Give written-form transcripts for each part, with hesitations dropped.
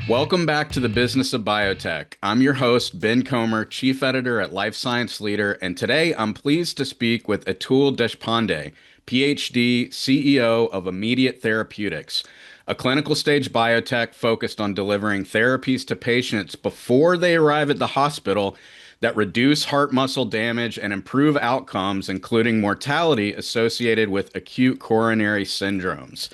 Welcome back to the Business of Biotech. I'm your host, Ben Comer, Chief Editor at Life Science Leader, and today I'm pleased to speak with Atul Deshpande, Ph.D., CEO of Immediate Therapeutics, a clinical stage biotech focused on delivering therapies to patients before they arrive at the hospital that reduce heart muscle damage and improve outcomes, including mortality associated with acute coronary syndromes.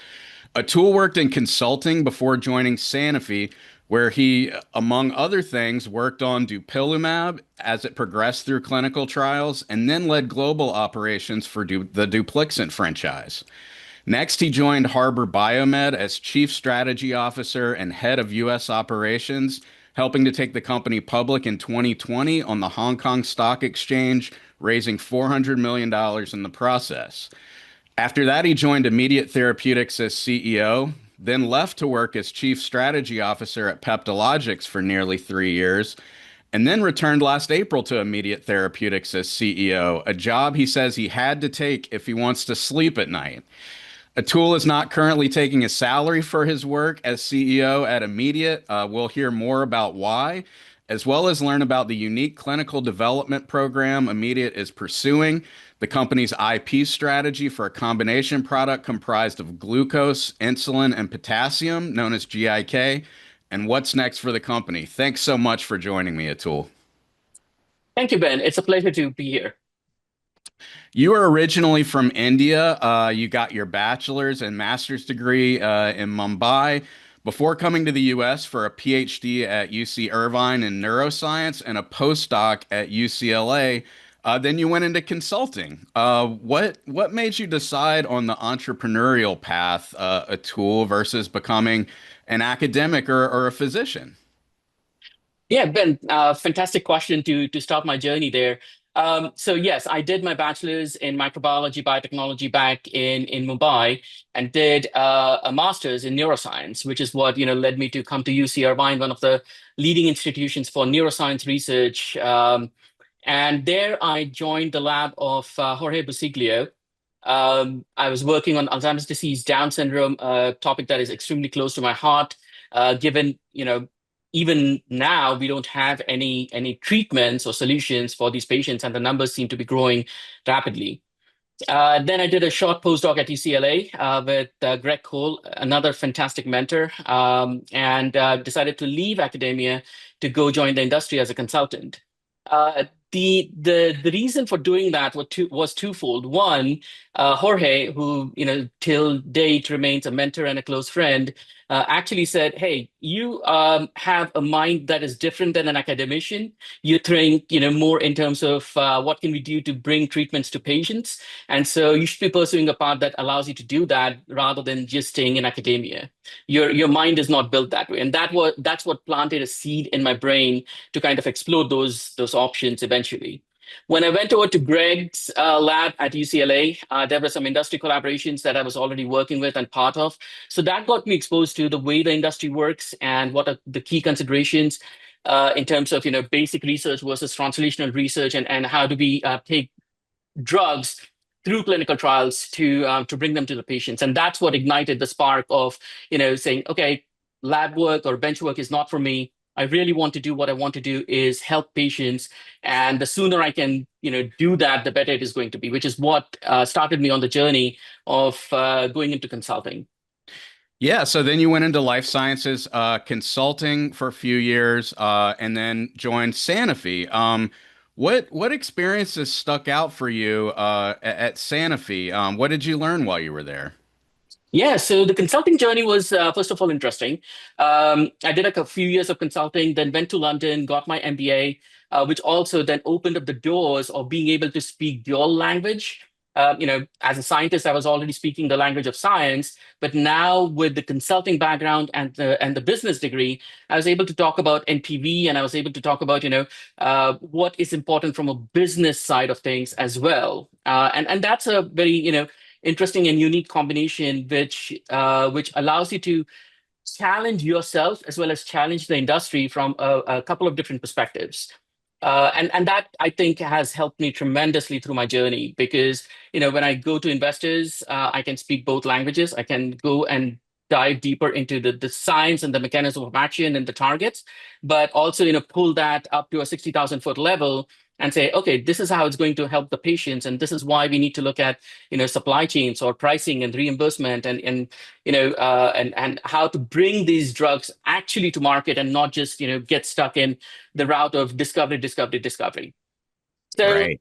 Atul worked in consulting before joining Sanofi, where he, among other things, worked on Dupilumab as it progressed through clinical trials, and then led global operations for the Dupixent franchise. Next, he joined Harbor Biomed as Chief Strategy Officer and Head of U.S. Operations, helping to take the company public in 2020 on the Hong Kong Stock Exchange, raising $400 million in the process. After that, he joined Immediate Therapeutics as CEO, then left to work as Chief Strategy Officer at Peptologics for nearly 3 years, and then returned last April to Immediate Therapeutics as CEO, a job he says he had to take if he wants to sleep at night. Atul is not currently taking a salary for his work as CEO at Immediate. We'll hear more about why, as well as learn about the unique clinical development program Immediate is pursuing, the company's IP strategy for a combination product comprised of glucose, insulin, and potassium, known as GIK, and what's next for the company. Thanks so much for joining me, Atul. Thank you, Ben. It's a pleasure to be here. You are originally from India. You got your bachelor's and master's degree in Mumbai before coming to the US for a PhD at UC Irvine in neuroscience and a postdoc at UCLA. Then you went into consulting. What made you decide on the entrepreneurial path, Atul, versus becoming an academic or a physician? Yeah, Ben, fantastic question to start my journey there. So yes, I did my bachelor's in microbiology, biotechnology back in Mumbai, and did a master's in neuroscience, which is what led me to come to UC Irvine, one of the leading institutions for neuroscience research. And there I joined the lab of Jorge Busiglio. I was working on Alzheimer's disease, Down syndrome, a topic that is extremely close to my heart, given even now we don't have any treatments or solutions for these patients, and the numbers seem to be growing rapidly. Then I did a short postdoc at UCLA with Greg Cole, another fantastic mentor, and decided to leave academia to go join the industry as a consultant. The reason for doing that was twofold. One, Jorge, who till date remains a mentor and a close friend, actually said, "Hey, you have a mind that is different than an academician. You think more in terms of what can we do to bring treatments to patients, and so you should be pursuing a path that allows you to do that rather than just staying in academia. Your mind is not built that way." And that's what planted a seed in my brain to kind of explore those options eventually. When I went over to Greg's lab at UCLA, there were some industry collaborations that I was already working with and part of. So that got me exposed to the way the industry works and what are the key considerations in terms of basic research versus translational research, and how do we take drugs through clinical trials to bring them to the patients. And that's what ignited the spark of saying, okay, lab work or bench work is not for me. I really want to do what I want to do is help patients. And the sooner I can, do that, the better it is going to be, which is what started me on the journey of going into consulting. Yeah, so then you went into life sciences consulting for a few years, and then joined Sanofi. What experiences stuck out for you at Sanofi? What did you learn while you were there? Yeah, so the consulting journey was, first of all, interesting. I did like a few years of consulting, then went to London, got my MBA, which also then opened up the doors of being able to speak dual language. As a scientist, I was already speaking the language of science, but now with the consulting background and the business degree, I was able to talk about NPV, and I was able to talk about what is important from a business side of things as well. And that's a very interesting and unique combination, which allows you to challenge yourself as well as challenge the industry from a couple of different perspectives. And that I think has helped me tremendously through my journey, because when I go to investors, I can speak both languages. I can go and dive deeper into the science and the mechanism of action and the targets, but also, pull that up to a 60,000-foot level and say, okay, this is how it's going to help the patients, and this is why we need to look at, supply chains or pricing and reimbursement, and how to bring these drugs actually to market and not just, get stuck in the route of discovery, discovery, discovery. So, Right.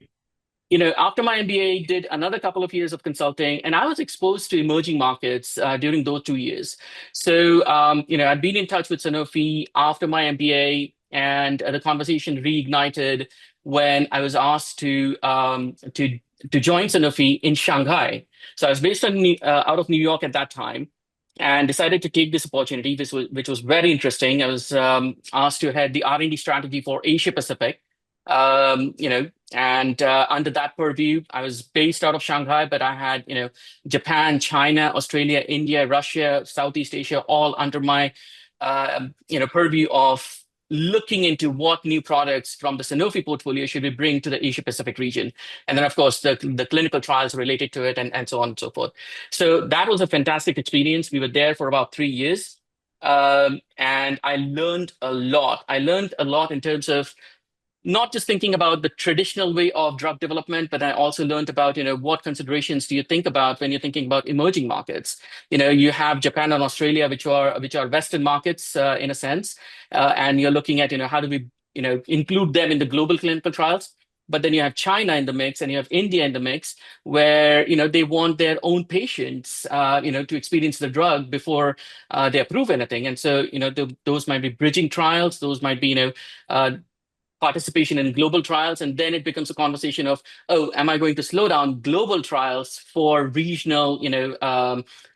after my MBA, did another couple of years of consulting, and I was exposed to emerging markets during those 2 years. So, I'd been in touch with Sanofi after my MBA, and the conversation reignited when I was asked to join Sanofi in Shanghai. So I was based out of New York at that time, and decided to take this opportunity, which was very interesting. I was asked to head the R&D strategy for Asia Pacific. And under that purview, I was based out of Shanghai, but I had, Japan, China, Australia, India, Russia, Southeast Asia, all under my, purview of looking into what new products from the Sanofi portfolio should we bring to the Asia Pacific region. And then, of course, the clinical trials related to it, and so on and so forth. So that was a fantastic experience. We were there for about 3 years. And I learned a lot. I learned a lot in terms of not just thinking about the traditional way of drug development, but I also learned about, what considerations do you think about when you're thinking about emerging markets? You have Japan and Australia, which are Western markets in a sense, and you're looking at, how do we, include them in the global clinical trials? But then you have China in the mix, and you have India in the mix, where they want their own patients, to experience the drug before they approve anything. And so, those might be bridging trials, those might be, participation in global trials, and then it becomes a conversation of, oh, am I going to slow down global trials for regional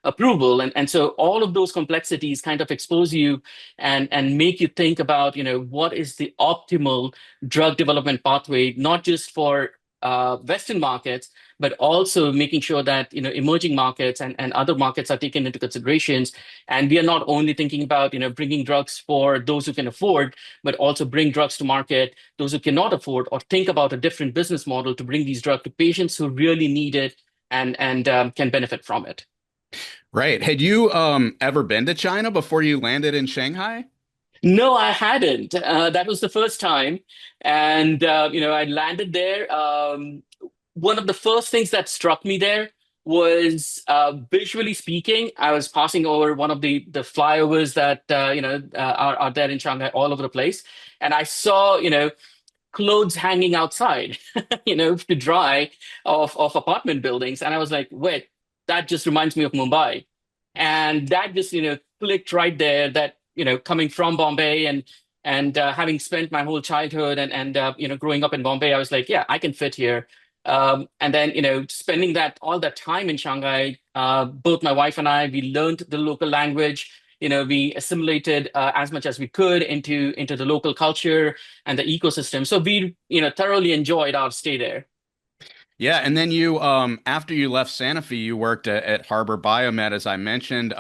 approval? And so all of those complexities kind of expose you and make you think about what is the optimal drug development pathway, not just for Western markets, but also making sure that emerging markets and other markets are taken into considerations. And we are not only thinking about bringing drugs for those who can afford, but also bring drugs to market those who cannot afford, or think about a different business model to bring these drugs to patients who really need it and can benefit from it. Right. Had you ever been to China before you landed in Shanghai? No, I hadn't. That was the first time, and I landed there. One of the first things that struck me there was, visually speaking, I was passing over one of the flyovers that are there in Shanghai all over the place, and I saw clothes hanging outside, to dry, of apartment buildings, and I was like, wait, that just reminds me of Mumbai, and that just clicked right there. That coming from Bombay and having spent my whole childhood and growing up in Bombay, I was like, yeah, I can fit here. And then spending all that time in Shanghai, both my wife and I, we learned the local language. We assimilated as much as we could into the local culture and the ecosystem. So we thoroughly enjoyed our stay there. Yeah, and then you, after you left Sanofi, you worked at Harbor Biomed, as I mentioned,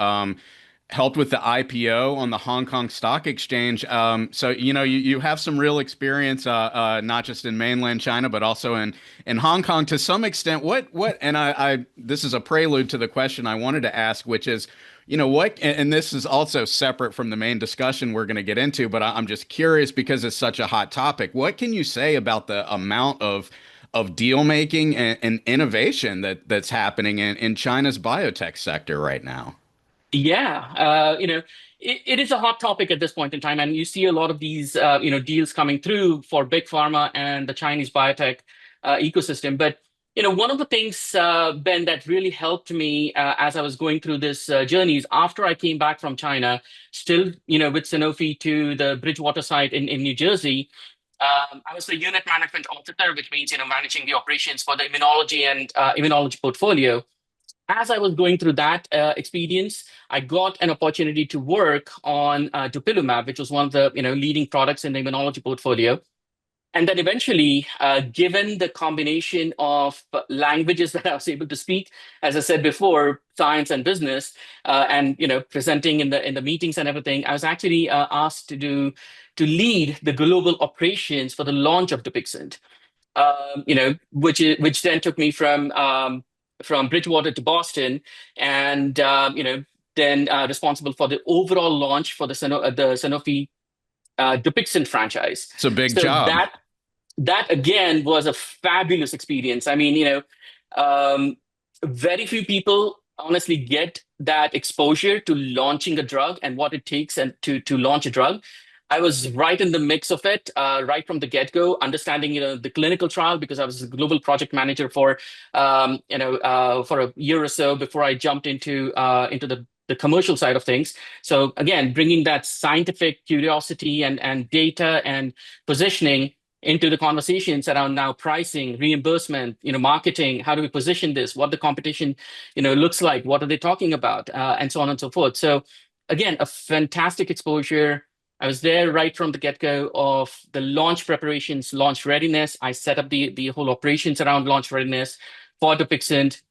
helped with the IPO on the Hong Kong Stock Exchange. So you have some real experience, not just in mainland China, but also in Hong Kong to some extent. What? And I this is a prelude to the question I wanted to ask, which is, what? And this is also separate from the main discussion we're going to get into, but I'm just curious because it's such a hot topic. What can you say about the amount of deal making and innovation that's happening in China's biotech sector right now? Yeah, it is a hot topic at this point in time, and you see a lot of these, deals coming through for big pharma and the Chinese biotech ecosystem. But one of the things, Ben, that really helped me as I was going through this journey is after I came back from China, still, with Sanofi to the Bridgewater site in New Jersey. I was the unit management officer, which means managing the operations for the immunology and immunology portfolio. As I was going through that experience, I got an opportunity to work on dupilumab, which was one of the leading products in the immunology portfolio. And then eventually, given the combination of languages that I was able to speak, as I said before, science and business, and presenting in the meetings and everything, I was actually asked to lead the global operations for the launch of Dupixent. Which then took me from Bridgewater to Boston, and then responsible for the overall launch for the Sanofi Dupixent franchise. It's a big So job. that again was a fabulous experience. I mean, um, very few people honestly get that exposure to launching a drug and what it takes and to launch a drug. I was right in the mix of it, right from the get-go, understanding the clinical trial because I was a global project manager for for a year or so before I jumped into the commercial side of things. So again, bringing that scientific curiosity and data and positioning into the conversations around now pricing, reimbursement, marketing, how do we position this, what the competition, looks like, what are they talking about, and so on and so forth. So again, a fantastic exposure. I was there right from the get-go of the launch preparations, launch readiness. I set up the whole operations around launch readiness for Dupixent,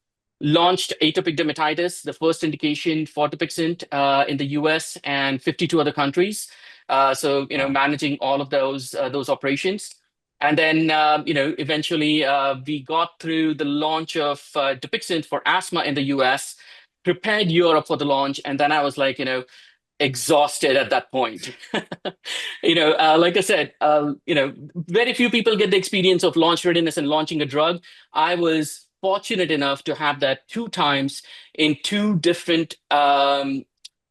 launched atopic dermatitis, the first indication for Dupixent in the US and 52 other countries. Managing all of those operations. And then, eventually we got through the launch of Dupixent for asthma in the US, prepared Europe for the launch. And then I was like, exhausted at that point. Like I said, very few people get the experience of launch readiness and launching a drug. I was fortunate enough to have that two times in two different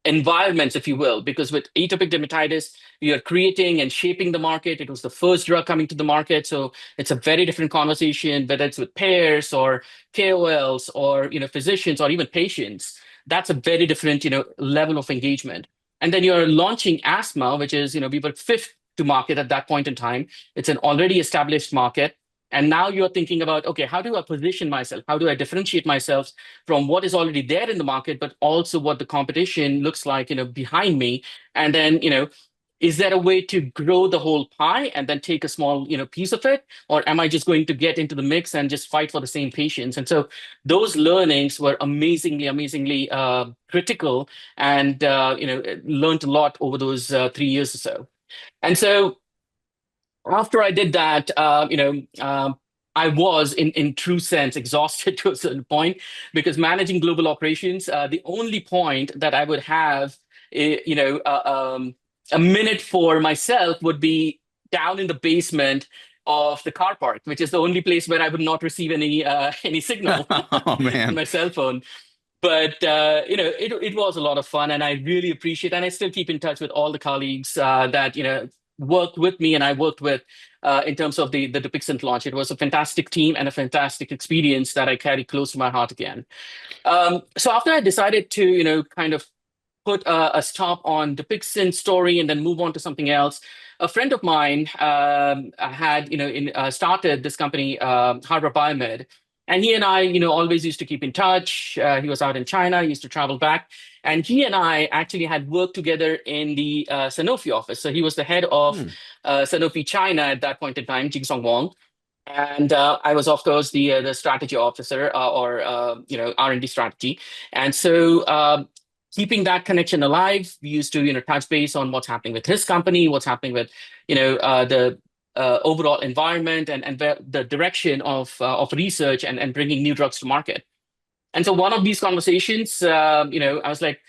environments, if you will, because with atopic dermatitis, we are creating and shaping the market. It was the first drug coming to the market. So it's a very different conversation, whether it's with payers or KOLs or physicians or even patients. That's a very different level of engagement. And then you're launching asthma, which is, we were fifth to market at that point in time. It's an already established market. And now you're thinking about, okay, how do I position myself? How do I differentiate myself from what is already there in the market, but also what the competition looks like, behind me? And then, is there a way to grow the whole pie and then take a small, piece of it? Or am I just going to get into the mix and just fight for the same patients? And so those learnings were amazingly critical and, learned a lot over those 3 years or so. And so after I did that, I was in true sense exhausted to a certain point because managing global operations, the only point that I would have, a minute for myself would be down in the basement of the car park, which is the only place where I would not receive any signal Oh on man. my cell phone. But it was a lot of fun, and I really appreciate. And I still keep in touch with all the colleagues that worked with me, and I worked with in terms of the Dupixent launch. It was a fantastic team and a fantastic experience that I carry close to my heart again. So after I decided to kind of put a stop on Dupixent story and then move on to something else, a friend of mine had started this company, Harbor Biomed. And he and I, always used to keep in touch. He was out in China, he used to travel back. And he and I actually had worked together in the Sanofi office. So he was the head of Sanofi China at that point in time, Jingsong Wong. And I was, of course, the strategy officer or R&D strategy. And so keeping that connection alive, we used to touch base on what's happening with his company, what's happening with the overall environment and the direction of research and bringing new drugs to market. And so one of these conversations, I was like,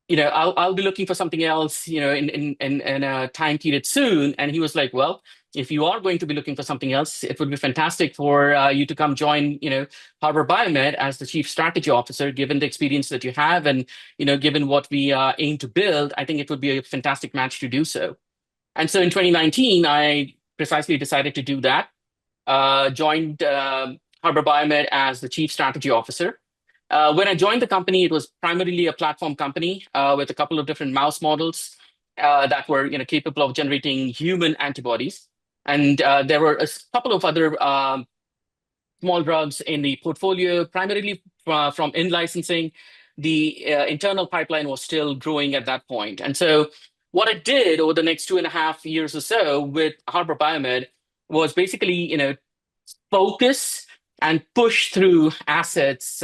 I'll be looking for something else, in a time period soon. And he was like, well, if you are going to be looking for something else, it would be fantastic for you to come join, Harbor Biomed as the chief strategy officer, given the experience that you have and, given what we aim to build, I think it would be a fantastic match to do so. And so in 2019, I precisely decided to do that, joined Harbor Biomed as the chief strategy officer. When I joined the company, it was primarily a platform company with a couple of different mouse models that were capable of generating human antibodies. And there were a couple of other small drugs in the portfolio, primarily from in-licensing. The internal pipeline was still growing at that point. And so what I did over the next 2.5 years or so with Harbor Biomed was basically, focus and push through assets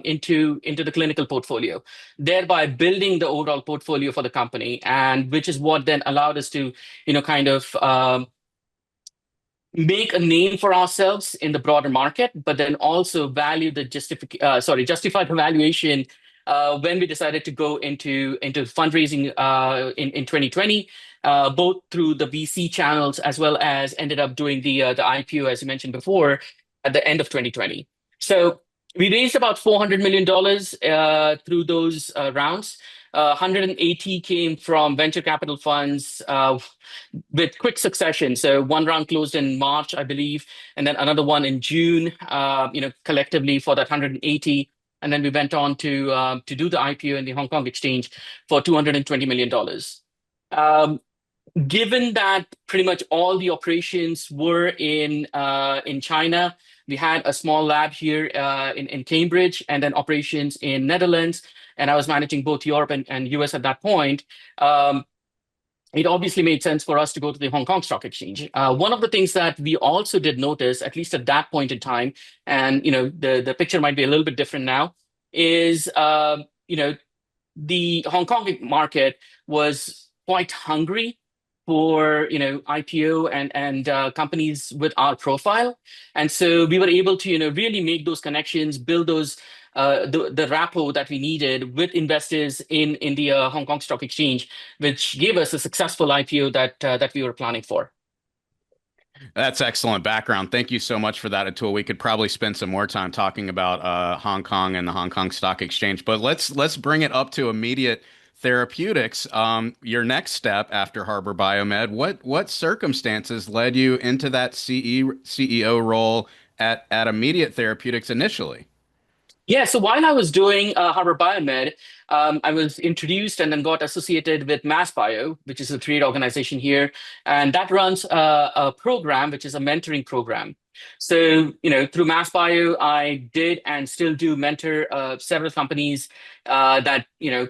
into the clinical portfolio, thereby building the overall portfolio for the company, and which is what then allowed us to, kind of make a name for ourselves in the broader market, but then also justify the valuation when we decided to go into fundraising in 2020, both through the VC channels as well as ended up doing the IPO, as you mentioned before, at the end of 2020. So we raised about $400 million through those rounds. 180 came from venture capital funds with quick succession. So one round closed in March, I believe, and then another one in June. Collectively for that 180, and then we went on to do the IPO in the Hong Kong exchange for $220 million. Given that pretty much all the operations were in China, we had a small lab here in Cambridge, and then operations in Netherlands, and I was managing both Europe and US at that point. It obviously made sense for us to go to the Hong Kong Stock Exchange. One of the things that we also did notice, at least at that point in time, and the picture might be a little bit different now, is the Hong Kong market was quite hungry for IPO and companies with our profile, and so we were able to really make those connections, build those the rapport that we needed with investors in the Hong Kong Stock Exchange, which gave us a successful IPO that we were planning for. That's excellent background. Thank you so much for that, Atul. We could probably spend some more time talking about Hong Kong and the Hong Kong Stock Exchange, but let's bring it up to Immediate Therapeutics. Your next step after Harbor Biomed. What circumstances led you into that CEO role at Immediate Therapeutics initially? Yeah, so while I was doing Harbor Biomed, I was introduced and then got associated with MassBio, which is a trade organization here, and that runs a program which is a mentoring program. So, through MassBio, I did and still do mentor several companies that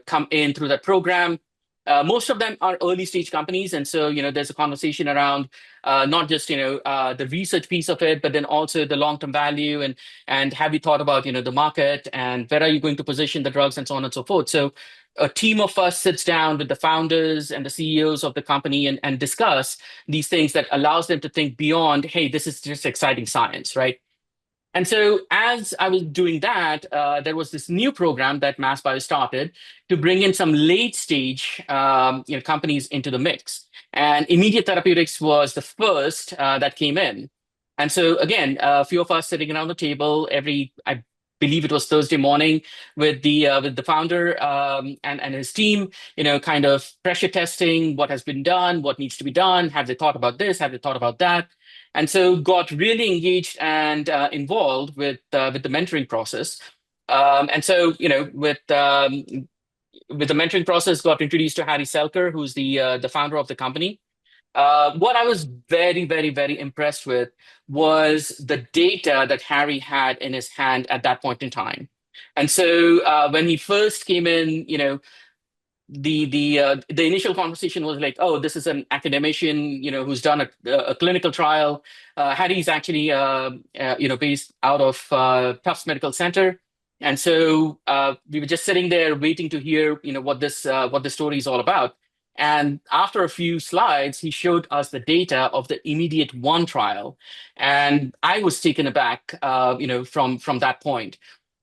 come in through that program. Most of them are early stage companies, and so there's a conversation around not just the research piece of it, but then also the long term value and have you thought about the market and where are you going to position the drugs and so on and so forth. So a team of us sits down with the founders and the CEOs of the company and discuss these things that allows them to think beyond, hey, this is just exciting science, right? And so as I was doing that, there was this new program that MassBio started to bring in some late stage companies into the mix. And Immediate Therapeutics was the first that came in. And so again, a few of us sitting around the table I believe it was Thursday morning with the founder and his team, kind of pressure testing what has been done, what needs to be done. Have they thought about this? Have they thought about that? And so got really engaged and involved with the mentoring process. And so with the mentoring process, got introduced to Harry Selker, who's the founder of the company. What I was very, very, very impressed with was the data that Harry had in his hand at that point in time. And so when he first came in, the initial conversation was like, oh, this is an academician, who's done a clinical trial. Harry's actually, based out of Tufts Medical Center. And so we were just sitting there waiting to hear, what the story is all about. And after a few slides, he showed us the data of the Immediate One trial, and I was taken aback, from that point.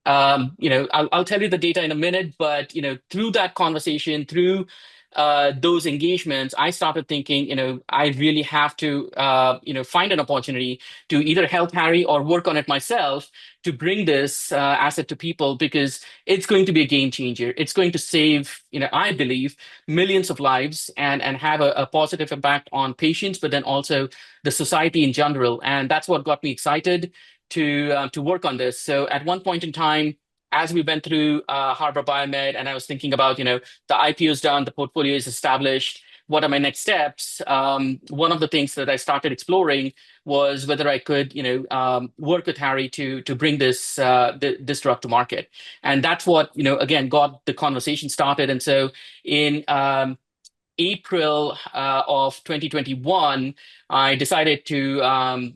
I'll tell you the data in a minute, but through that conversation, through those engagements, I started thinking, I really have to, find an opportunity to either help Harry or work on it myself to bring this asset to people because it's going to be a game changer. It's going to save, I believe, millions of lives and have a positive impact on patients, but then also the society in general. And that's what got me excited to work on this. So at one point in time, as we went through Harbor Biomed, and I was thinking about, the IPO is done, the portfolio is established. What are my next steps? One of the things that I started exploring was whether I could, work with Harry to bring this this drug to market, and that's what again got the conversation started. And so in April of 2021, I decided to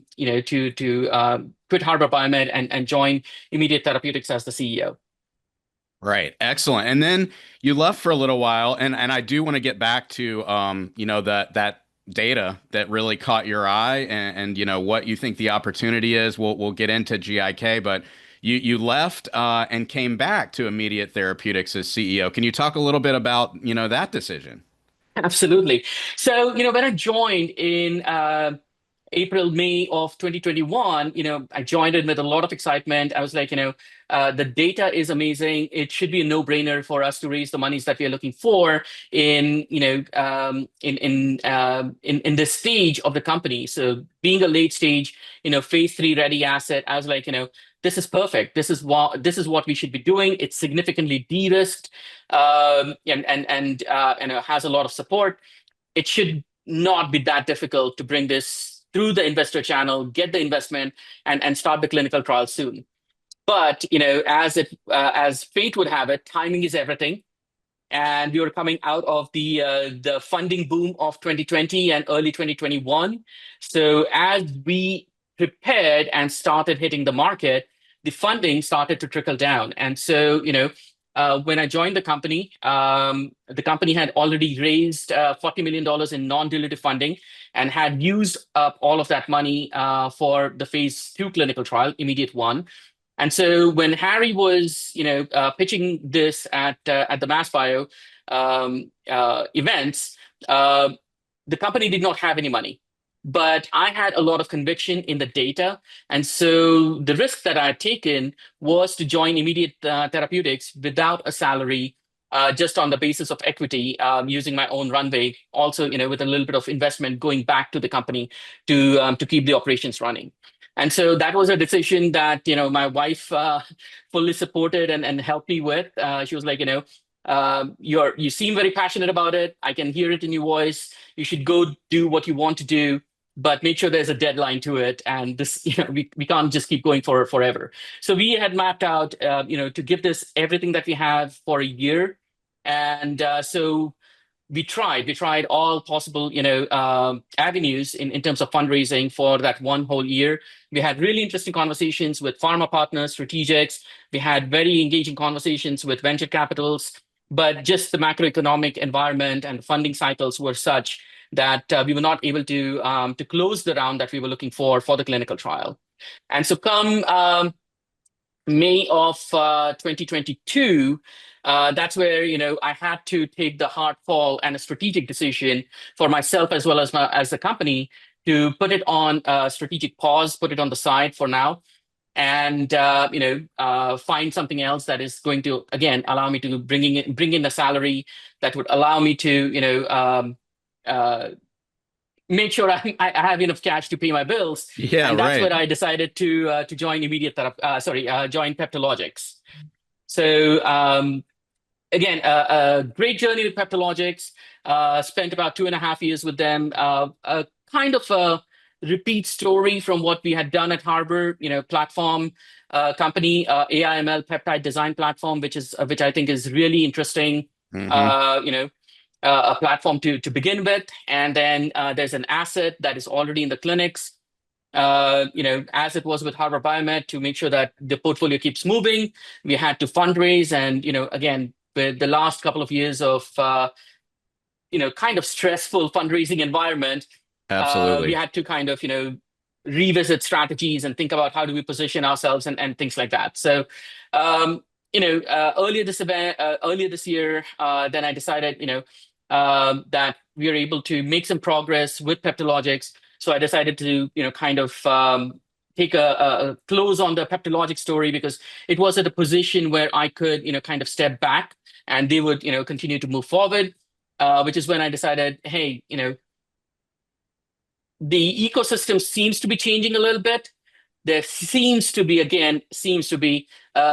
quit Harbor Biomed and join Immediate Therapeutics as the CEO. Right. Excellent. And then you left for a little while, and I do want to get back to that data that really caught your eye and what you think the opportunity is. We'll get into GIK, but you left and came back to Immediate Therapeutics as CEO. Can you talk a little bit about, that decision? Absolutely. So, when I joined in April, May of 2021, I joined it with a lot of excitement. I was like, the data is amazing. It should be a no-brainer for us to raise the monies that we are looking for in this stage of the company. So being a late stage, phase three ready asset, I was like, this is perfect. This is what we should be doing. It's significantly de-risked, and has a lot of support. It should not be that difficult to bring this through the investor channel, get the investment, and start the clinical trial soon. But as fate would have it, timing is everything, and we were coming out of the funding boom of 2020 and early 2021. So as we prepared and started hitting the market, the funding started to trickle down. And so, when I joined the company had already raised $40 million in non-dilutive funding and had used up all of that money for the phase two clinical trial, Immediate One. And so when Harry was, pitching this at the MassBio events, the company did not have any money, but I had a lot of conviction in the data. And so the risk that I had taken was to join Immediate Therapeutics without a salary, just on the basis of equity, using my own runway, also, with a little bit of investment going back to the company to keep the operations running. And so that was a decision that, my wife fully supported and helped me with. She was like, you seem very passionate about it. I can hear it in your voice. You should go do what you want to do, but make sure there's a deadline to it. And this, we can't just keep going for forever. So we had mapped out, to give this everything that we have for a year. And so we tried all possible, avenues in terms of fundraising for that one whole year. We had really interesting conversations with pharma partners, strategics. We had very engaging conversations with venture capitals, but just the macroeconomic environment and funding cycles were such that we were not able to close the round that we were looking for the clinical trial. And so come May of 2022, that's where I had to take the hard fall and a strategic decision for myself as well as the company to put it on a strategic pause, put it on the side for now, and find something else that is going to again allow me to bring in a salary that would allow me to make sure I have enough cash to pay my bills. Yeah, And that's right. when I decided to join join Peptologics. So again, a great journey with Peptologics. Spent about 2.5 years with them. A kind of a repeat story from what we had done at Harvard. Platform company, AIML peptide design platform, which I think is really interesting. Hmm. A platform to begin with, and then there's an asset that is already in the clinics. As it was with Harvard Biomed, to make sure that the portfolio keeps moving, we had to fundraise, and again, with the last couple of years of kind of stressful fundraising environment, we Absolutely. had to kind of revisit strategies and think about how do we position ourselves and things like that. So earlier this year, then I decided, that we are able to make some progress with Peptologics. So I decided to, kind of take a close on the Peptologic story, because it was at a position where I could, kind of step back and they would, continue to move forward, which is when I decided, hey, the ecosystem seems to be changing a little bit. There seems to be a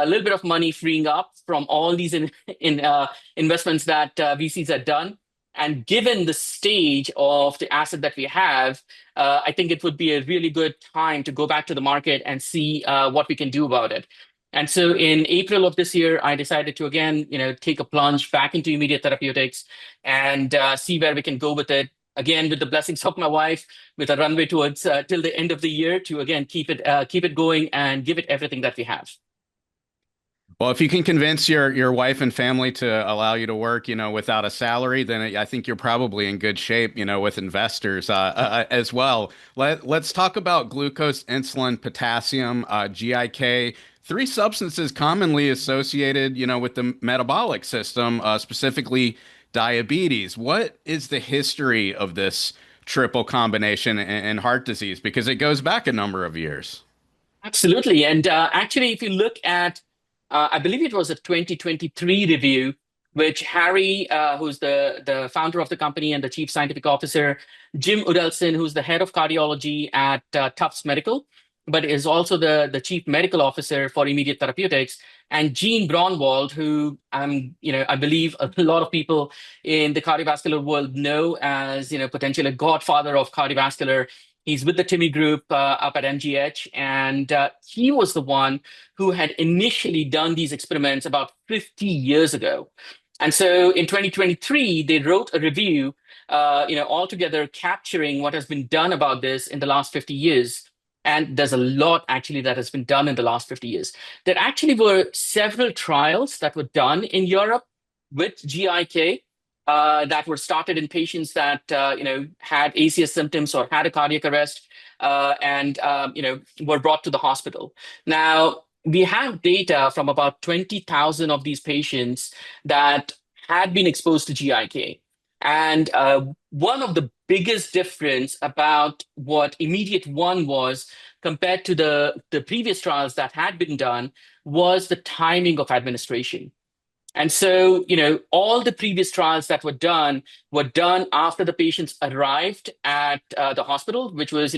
little bit of money freeing up from all these investments that VCs had done. And given the stage of the asset that we have, I think it would be a really good time to go back to the market and see what we can do about it. And so in April of this year, I decided to again, take a plunge back into Immediate Therapeutics and see where we can go with it. Again, with the blessings of my wife, with a runway towards till the end of the year to again keep it going and give it everything that we have. Well, if you can convince your wife and family to allow you to work, without a salary, then I think you're probably in good shape, with investors as well. Let's talk about glucose, insulin, potassium, GIK. three substances commonly associated, with the metabolic system, specifically diabetes. What is the history of this triple combination in heart disease? Because it goes back a number of years. Absolutely. And actually, if you look at, I believe it was a 2023 review, which Harry, who's the founder of the company and the chief scientific officer, Jim Udelson, who's the head of cardiology at Tufts Medical, but is also the chief medical officer for Immediate Therapeutics, and Gene Braunwald, who I believe a lot of people in the cardiovascular world know as, potentially a godfather of cardiovascular. He's with the Timmy Group up at MGH, and he was the one who had initially done these experiments about 50 years ago. And so in 2023, they wrote a review, altogether capturing what has been done about this in the last 50 years. And there's a lot actually that has been done in the last 50 years. There actually were several trials that were done in Europe with GIK that were started in patients that had ACS symptoms or had a cardiac arrest, and were brought to the hospital. Now we have data from about 20,000 of these patients that had been exposed to GIK, and one of the biggest difference about what Immediate One was compared to the previous trials that had been done was the timing of administration. And so, all the previous trials that were done after the patients arrived at the hospital, which was,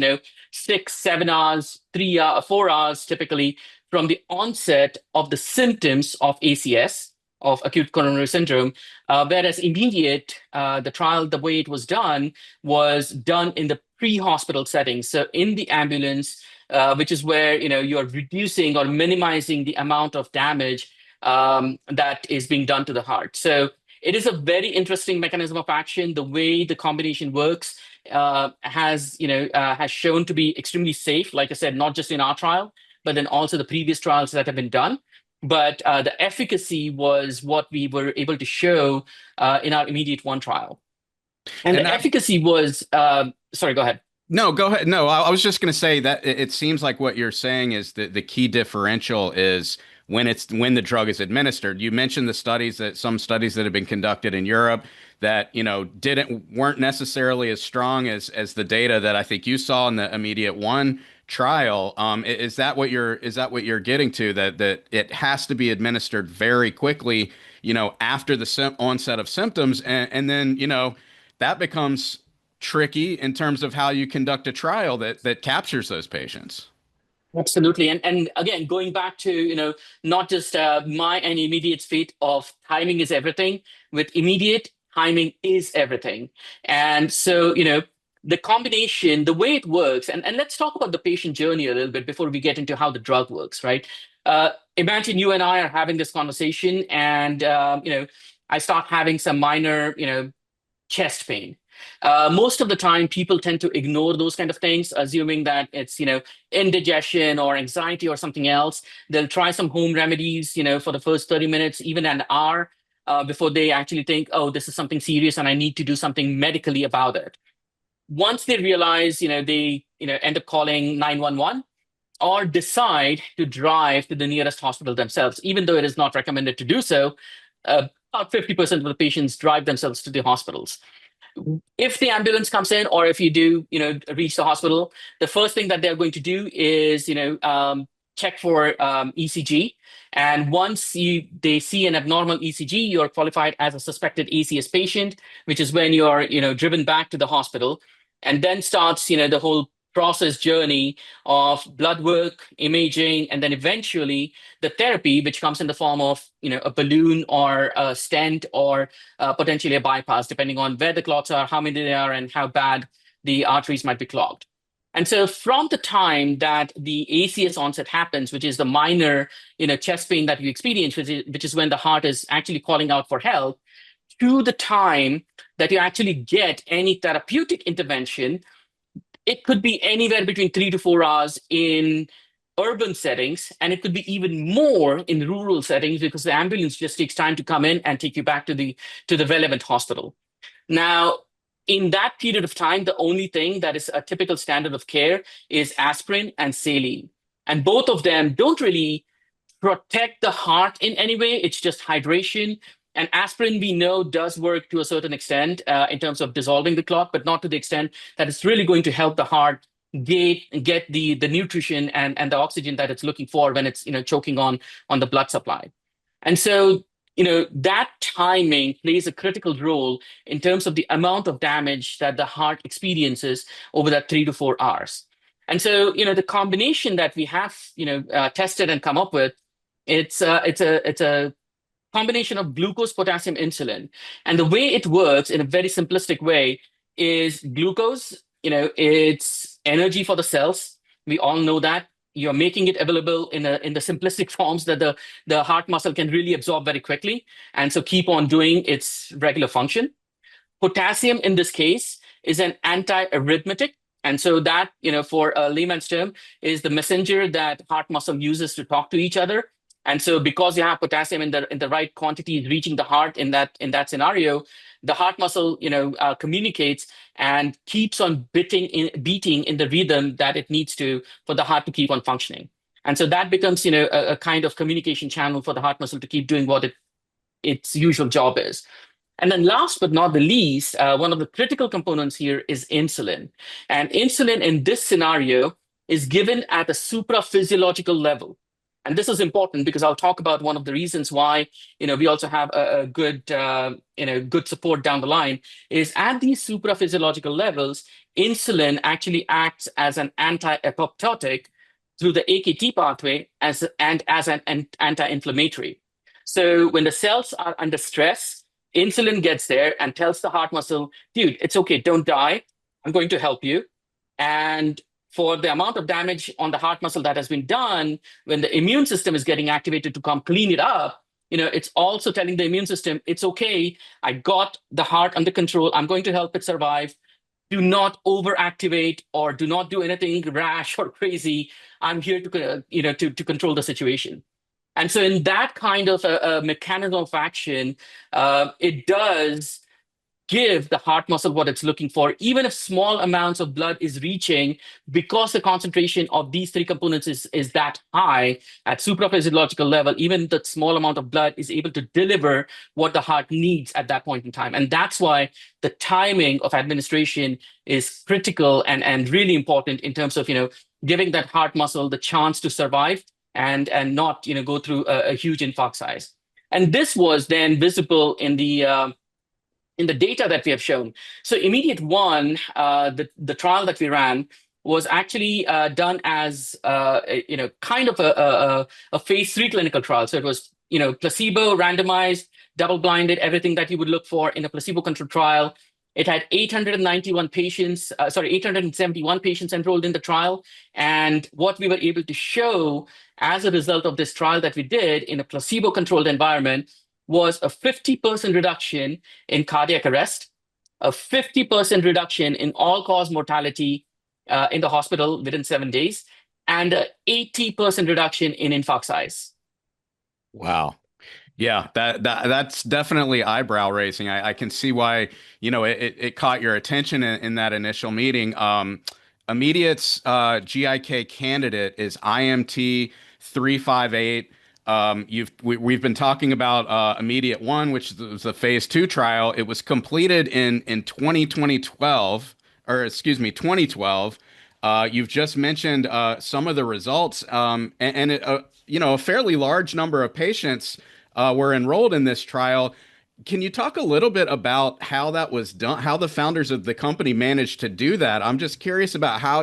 6, 7 hours, 3 hours, 4 hours typically from the onset of the symptoms of ACS, of acute coronary syndrome. Whereas Immediate, the trial, the way it was done in the pre-hospital setting. So in the ambulance, which is where, you're reducing or minimizing the amount of damage that is being done to the heart. So it is a very interesting mechanism of action. The way the combination works has shown to be extremely safe. Like I said, not just in our trial, but then also the previous trials that have been done. But the efficacy was what we were able to show in our Immediate One trial. And And the that efficacy was, sorry, go ahead. No, go ahead. No, I was just going to say that it seems like what you're saying is that the key differential is when the drug is administered. You mentioned some studies that have been conducted in Europe that, weren't necessarily as strong as the data that I think you saw in the Immediate One trial. Is that what you're getting to, that it has to be administered very quickly, after the onset of symptoms, and then, that becomes tricky in terms of how you conduct a trial that captures those patients. Absolutely. And again, going back to, not just my and Immediate's fate of timing is everything. With Immediate, timing is everything. And so, the combination, the way it works, and let's talk about the patient journey a little bit before we get into how the drug works, right? Imagine you and I are having this conversation, and, I start having some minor, chest pain. Most of the time, people tend to ignore those kind of things, assuming that it's, indigestion or anxiety or something else. They'll try some home remedies, for the first 30 minutes, even an hour, before they actually think, oh, this is something serious and I need to do something medically about it. Once they realize, they, end up calling 911 or decide to drive to the nearest hospital themselves, even though it is not recommended to do so. About 50% of the patients drive themselves to the hospitals. If the ambulance comes in, or if you do, reach the hospital, the first thing that they're going to do is, check for ECG. And once they see an abnormal ECG, you're qualified as a suspected ACS patient, which is when you're, driven back to the hospital. And then starts, the whole process journey of blood work, imaging, and then eventually the therapy, which comes in the form of, a balloon or a stent or potentially a bypass, depending on where the clots are, how many they are, and how bad the arteries might be clogged. And so from the time that the ACS onset happens, which is the minor, chest pain that you experience, which is when the heart is actually calling out for help, to the time that you actually get any therapeutic intervention, it could be anywhere between 3 to 4 hours in urban settings, and it could be even more in rural settings because the ambulance just takes time to come in and take you back to the relevant hospital. Now, in that period of time, the only thing that is a typical standard of care is aspirin and saline. And both of them don't really protect the heart in any way. It's just hydration. And aspirin, we know, does work to a certain extent in terms of dissolving the clot, but not to the extent that it's really going to help the heart get the nutrition and the oxygen that it's looking for when it's choking on the blood supply. And so that timing plays a critical role in terms of the amount of damage that the heart experiences over that 3 to 4 hours. And so the combination that we have tested and come up with, it's a combination of glucose, potassium, insulin. And the way it works in a very simplistic way is glucose, it's energy for the cells. We all know that. You're making it available in the simplistic forms that the heart muscle can really absorb very quickly. And so keep on doing its regular function. Potassium in this case is an anti-arrhythmic. And so that, for a layman's term, is the messenger that heart muscle uses to talk to each other. And so because you have potassium in the right quantity reaching the heart in that scenario, the heart muscle communicates and keeps on beating in the rhythm that it needs to for the heart to keep on functioning. And so that becomes a kind of communication channel for the heart muscle to keep doing what its usual job is. And then last but not the least, one of the critical components here is insulin. And insulin in this scenario is given at a supraphysiological level. And this is important because I'll talk about one of the reasons why we also have a good good support down the line is at these supraphysiological levels, insulin actually acts as an anti-apoptotic through the AKT pathway as an anti-inflammatory. So when the cells are under stress, insulin gets there and tells the heart muscle, dude, it's okay, don't die. I'm going to help you. And for the amount of damage on the heart muscle that has been done, when the immune system is getting activated to come clean it up, it's also telling the immune system, it's okay, I got the heart under control, I'm going to help it survive. Do not overactivate or do not do anything rash or crazy. I'm here to control the situation. And so in that kind of a mechanism of action, it does give the heart muscle what it's looking for, even if small amounts of blood is reaching, because the concentration of these three components is that high at supraphysiological level, even the small amount of blood is able to deliver what the heart needs at that point in time. And that's why the timing of administration is critical and really important in terms of, giving that heart muscle the chance to survive and not, go through a huge infarct size. And this was then visible in the data that we have shown. So Immediate 1, the trial that we ran was actually done as kind of a phase 3 clinical trial. So it was placebo, randomized, double-blinded, everything that you would look for in a placebo-controlled trial. It had 871 patients, 871 patients enrolled in the trial. And what we were able to show as a result of this trial that we did in a placebo-controlled environment was a 50% reduction in cardiac arrest, a 50% reduction in all-cause mortality in the hospital within 7 days, and an 80% reduction in infarct size. Wow. Yeah, that's definitely eyebrow raising. I can see why, it caught your attention in that initial meeting. Immediate's GIK candidate is IMT 358. We've been talking about Immediate 1, which was a phase 2 trial. It was completed in 2012, or excuse me, 2012. You've just mentioned some of the results, and a fairly large number of patients were enrolled in this trial. Can you talk a little bit about how that was done, how the founders of the company managed to do that? I'm just curious about how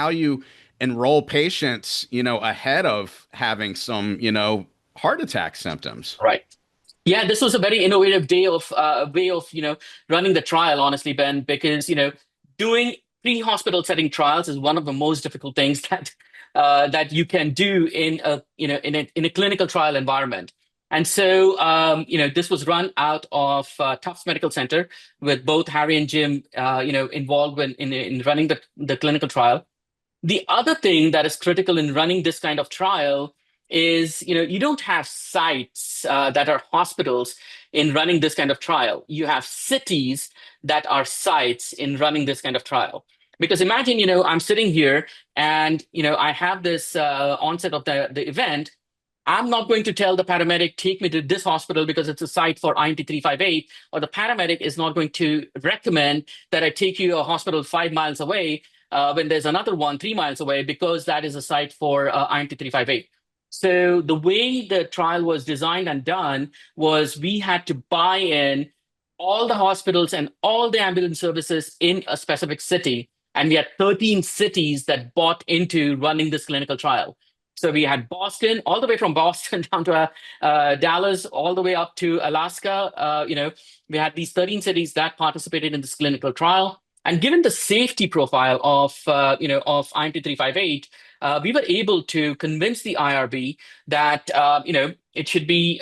you enroll patients, ahead of having some, heart attack symptoms. Right. Yeah, this was a very innovative way of running the trial, honestly, Ben, because doing pre-hospital setting trials is one of the most difficult things that you can do in a clinical trial environment. And so this was run out of Tufts Medical Center with both Harry and Jim involved in running the clinical trial. The other thing that is critical in running this kind of trial is, you don't have sites that are hospitals in running this kind of trial. You have cities that are sites in running this kind of trial. Because imagine, I'm sitting here and, I have this onset of the event, I'm not going to tell the paramedic, take me to this hospital because it's a site for INT358, or the paramedic is not going to recommend that I take you to a hospital 5 miles away when there's another one 3 miles away because that is a site for INT358. So the way the trial was designed and done was we had to buy in all the hospitals and all the ambulance services in a specific city. And we had 13 cities that bought into running this clinical trial. So we had Boston, all the way from Boston down to Dallas, all the way up to Alaska. We had these 13 cities that participated in this clinical trial. And given the safety profile of INT358, we were able to convince the IRB that it should be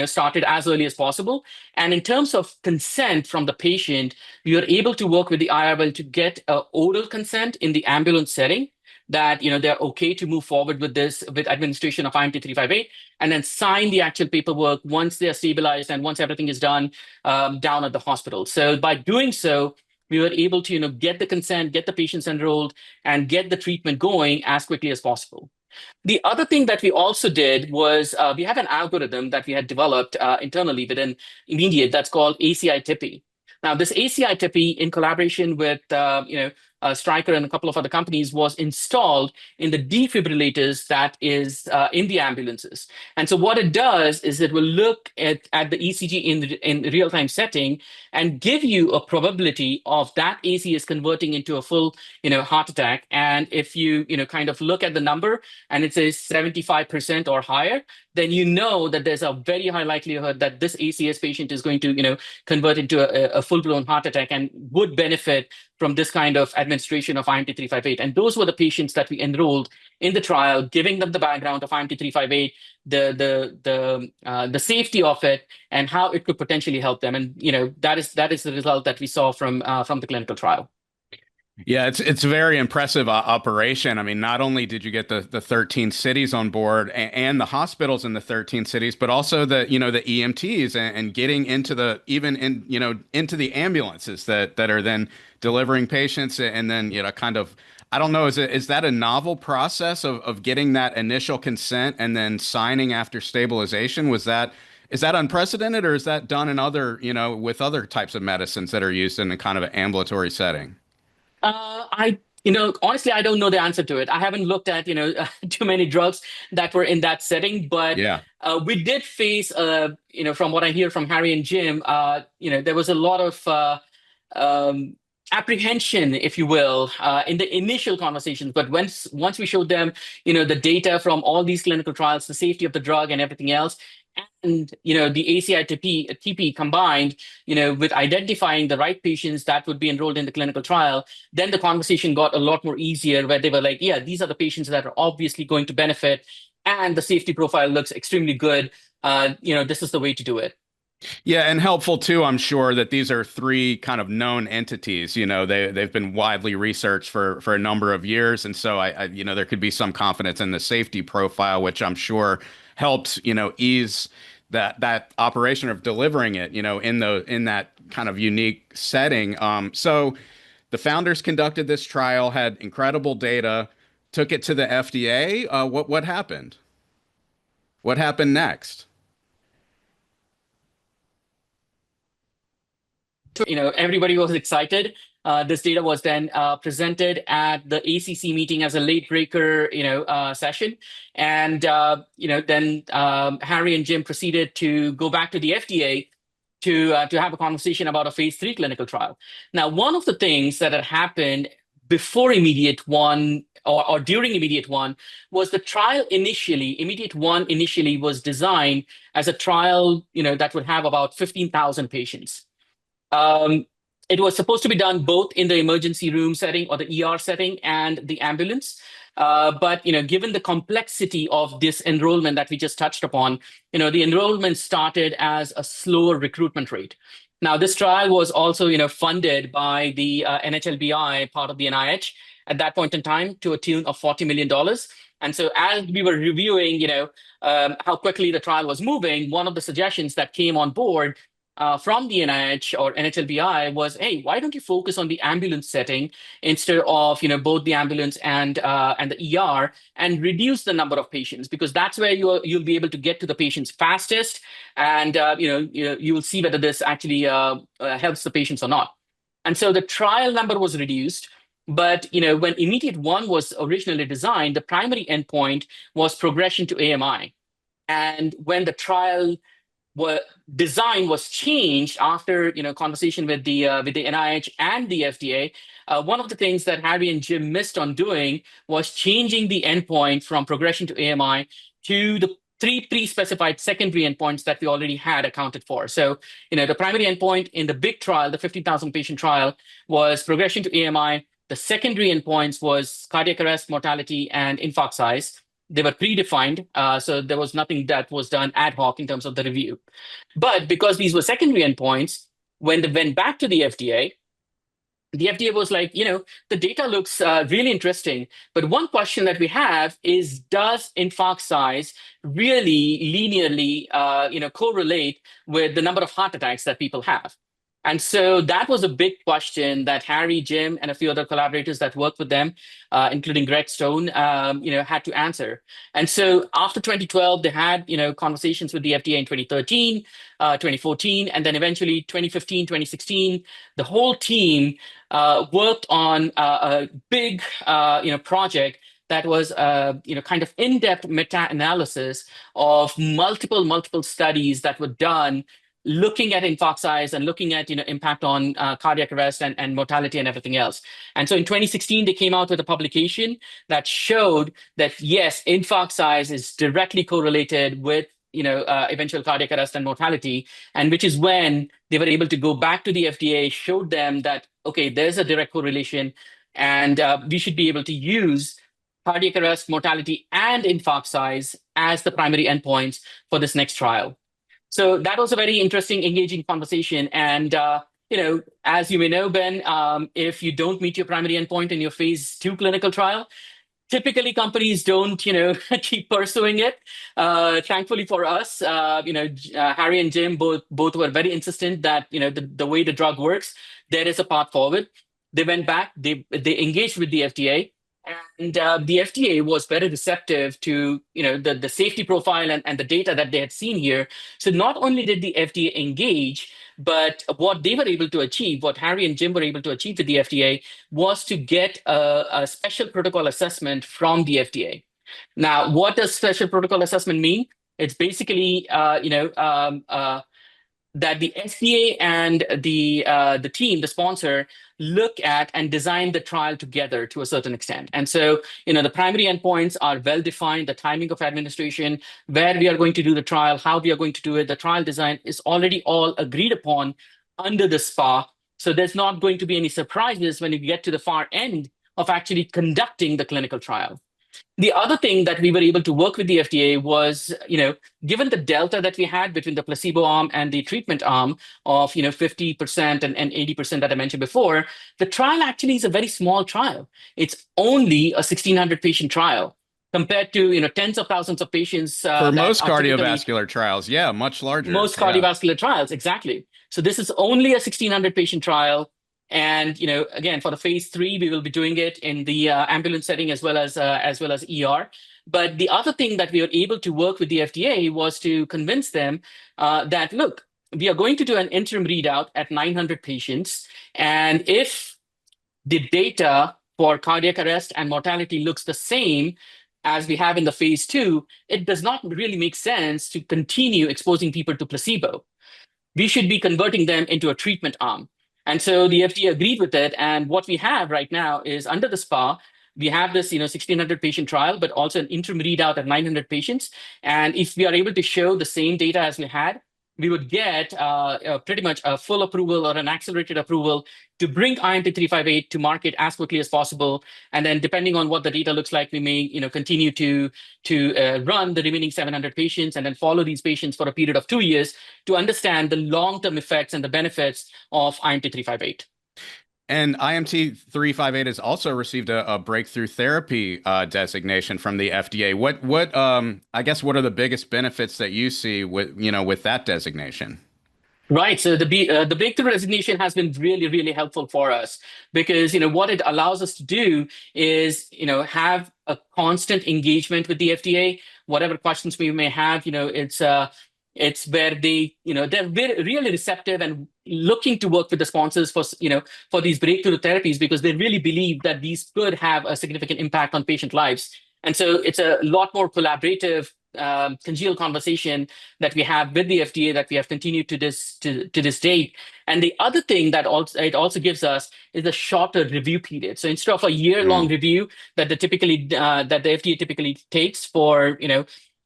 started as early as possible. And in terms of consent from the patient, we were able to work with the IRB to get oral consent in the ambulance setting, that they're okay to move forward with this, with administration of INT358, and then sign the actual paperwork once they're stabilized and once everything is done down at the hospital. So by doing so, we were able to get the consent, get the patients enrolled, and get the treatment going as quickly as possible. The other thing that we also did was we have an algorithm that we had developed internally within Immediate that's called ACI-TIPI. Now, this ACI-TIPI, in collaboration with Stryker and a couple of other companies, was installed in the defibrillators that is in the ambulances. And so what it does is it will look at the ECG in real-time setting and give you a probability of that ACS converting into a full heart attack. And if you kind of look at the number and it says 75% or higher, then that there's a very high likelihood that this ACS patient is going to convert into a full-blown heart attack and would benefit from this kind of administration of INT358. And those were the patients that we enrolled in the trial, giving them the background of INT358, the safety of it, and how it could potentially help them. And that is the result that we saw from the clinical trial. Yeah, it's a very impressive operation. I mean, not only did you get the 13 cities on board and the hospitals in the 13 cities, but also the EMTs and getting into into the ambulances that are then delivering patients, and then kind of, I don't know, is that a novel process of getting that initial consent and then signing after stabilization? Is that unprecedented, or is that done in other with other types of medicines that are used in a kind of an ambulatory setting? Honestly, I don't know the answer to it. I haven't looked at, too many drugs that were in that setting, but Yeah. we did face, from what I hear from Harry and Jim, there was a lot of apprehension, if you will, in the initial conversations. But once we showed them, the data from all these clinical trials, the safety of the drug and everything else, and the ACI-TP combined, with identifying the right patients that would be enrolled in the clinical trial, then the conversation got a lot more easier, where they were like, yeah, these are the patients that are obviously going to benefit, and the safety profile looks extremely good. This is the way to do it. Yeah, and helpful too, I'm sure, that these are three kind of known entities. They've been widely researched for a number of years, and so I there could be some confidence in the safety profile, which I'm sure helped ease that operation of delivering it in that kind of unique setting. So the founders conducted this trial, had incredible data, took it to the FDA. What happened? What happened next? Everybody was excited. This data was then presented at the ACC meeting as a late breaker, session. And, then Harry and Jim proceeded to go back to the FDA to have a conversation about a phase 3 clinical trial. Now, one of the things that had happened before Immediate One or during Immediate One was the trial Immediate One initially was designed as a trial, that would have about 15,000 patients. It was supposed to be done both in the emergency room setting or the ER setting and the ambulance. But given the complexity of this enrollment that we just touched upon, the enrollment started as a slower recruitment rate. Now, this trial was also funded by the NHLBI, part of the NIH, at that point in time, to a tune of $40 million. And so as we were reviewing, how quickly the trial was moving, one of the suggestions that came on board from the NIH or NHLBI was, hey, why don't you focus on the ambulance setting instead of both the ambulance and the ER, and reduce the number of patients, because that's where you'll be able to get to the patients fastest, and you will see whether this actually helps the patients or not. And so the trial number was reduced. But when Immediate One was originally designed, the primary endpoint was progression to AMI. And when the trial what design was changed after conversation with the NIH and the FDA. One of the things that Harry and Jim missed on doing was changing the endpoint from progression to AMI to the three pre-specified secondary endpoints that we already had accounted for. So, the primary endpoint in the big trial, the 50,000 patient trial, was progression to AMI. The secondary endpoints was cardiac arrest, mortality, and infarct size. They were predefined, so there was nothing that was done ad hoc in terms of the review. But because these were secondary endpoints, when they went back to the FDA was like, the data looks really interesting. But one question that we have is, does infarct size really linearly, correlate with the number of heart attacks that people have? And so that was a big question that Harry, Jim, and a few other collaborators that worked with them, including Greg Stone, had to answer. And so after 2012, they had, conversations with the FDA in 2013, 2014, and then eventually 2015, 2016, the whole team worked on a big, project that was kind of in-depth meta-analysis of multiple studies that were done looking at infarct size and looking at impact on cardiac arrest and mortality and everything else. And so in 2016, they came out with a publication that showed that yes, infarct size is directly correlated with eventual cardiac arrest and mortality, and which is when they were able to go back to the FDA, showed them that okay, there's a direct correlation, and we should be able to use cardiac arrest, mortality, and infarct size as the primary endpoints for this next trial. So that was a very interesting, engaging conversation. And as you may know, Ben, if you don't meet your primary endpoint in your phase 2 clinical trial, typically companies don't keep pursuing it. Thankfully for us, Harry and Jim both were very insistent that the way the drug works, there is a path forward. They went back, they engaged with the FDA, and the FDA was very receptive to the safety profile and the data that they had seen here. So not only did the FDA engage, but what they were able to achieve, what Harry and Jim were able to achieve with the FDA, was to get a special protocol assessment from the FDA. Now, what does special protocol assessment mean? It's basically that the FDA and the team, the sponsor, look at and design the trial together to a certain extent. And so, the primary endpoints are well defined, the timing of administration, where we are going to do the trial, how we are going to do it, the trial design is already all agreed upon under the SPA. So there's not going to be any surprises when you get to the far end of actually conducting the clinical trial. The other thing that we were able to work with the FDA was, given the delta that we had between the placebo arm and the treatment arm of, 50% and 80% that I mentioned before, the trial actually is a very small trial. It's only a 1,600 patient trial compared to, tens of thousands of patients. For most cardiovascular trials, yeah, much larger. Most cardiovascular trials, exactly. So this is only a 1,600 patient trial. And again, for the phase 3, we will be doing it in the ambulance setting as well as ER. But the other thing that we were able to work with the FDA was to convince them that, look, we are going to do an interim readout at 900 patients. And if the data for cardiac arrest and mortality looks the same as we have in the phase 2, it does not really make sense to continue exposing people to placebo. We should be converting them into a treatment arm. And so the FDA agreed with it. And what we have right now is under the SPA, we have this 1,600 patient trial, but also an interim readout at 900 patients. And if we are able to show the same data as we had, we would get pretty much a full approval or an accelerated approval to bring IMT-358 to market as quickly as possible. And then depending on what the data looks like, we may continue to run the remaining 700 patients and then follow these patients for a period of 2 years to understand the long-term effects and the benefits of IMT-358. And IMT-358 has also received a breakthrough therapy designation from the FDA. I guess what are the biggest benefits that you see with that designation? Right. So the breakthrough designation has been really, really helpful for us because what it allows us to do is have a constant engagement with the FDA. Whatever questions we may have, it's where they're very, really receptive and looking to work with the sponsors for these breakthrough therapies because they really believe that these could have a significant impact on patient lives. And so it's a lot more collaborative, congealed conversation that we have with the FDA that we have continued to this date. And the other thing that it also gives us is a shorter review period. So instead of a year-long Mm. review that the FDA typically takes for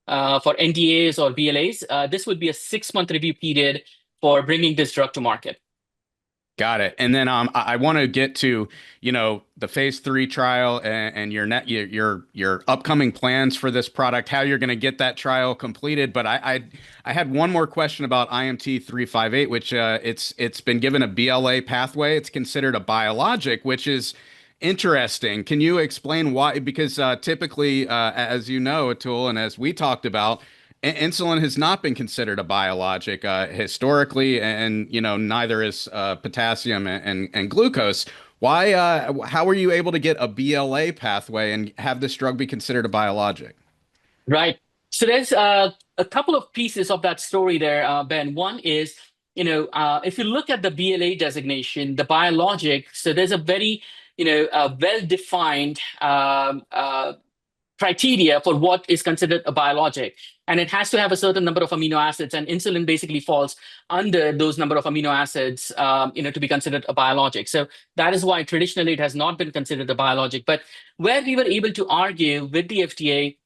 NDAs or BLAs, this would be a 6-month review period for bringing this drug to market. Got it. And then I want to get to, the phase 3 trial and your upcoming plans for this product, how you're going to get that trial completed. But I had one more question about IMT 358, which it's been given a BLA pathway. It's considered a biologic, which is interesting. Can you explain why? Because typically, as you know, Atul, and as we talked about, insulin has not been considered a biologic historically, and neither is potassium and glucose. Why? How were you able to get a BLA pathway and have this drug be considered a biologic? Right. So there's a couple of pieces of that story there, Ben. One is, if you look at the BLA designation, the biologic, so there's a very, well-defined criteria for what is considered a biologic. And it has to have a certain number of amino acids, and insulin basically falls under those number of amino acids, to be considered a biologic. So that is why traditionally it has not been considered a biologic. But where we were able to argue with the FDA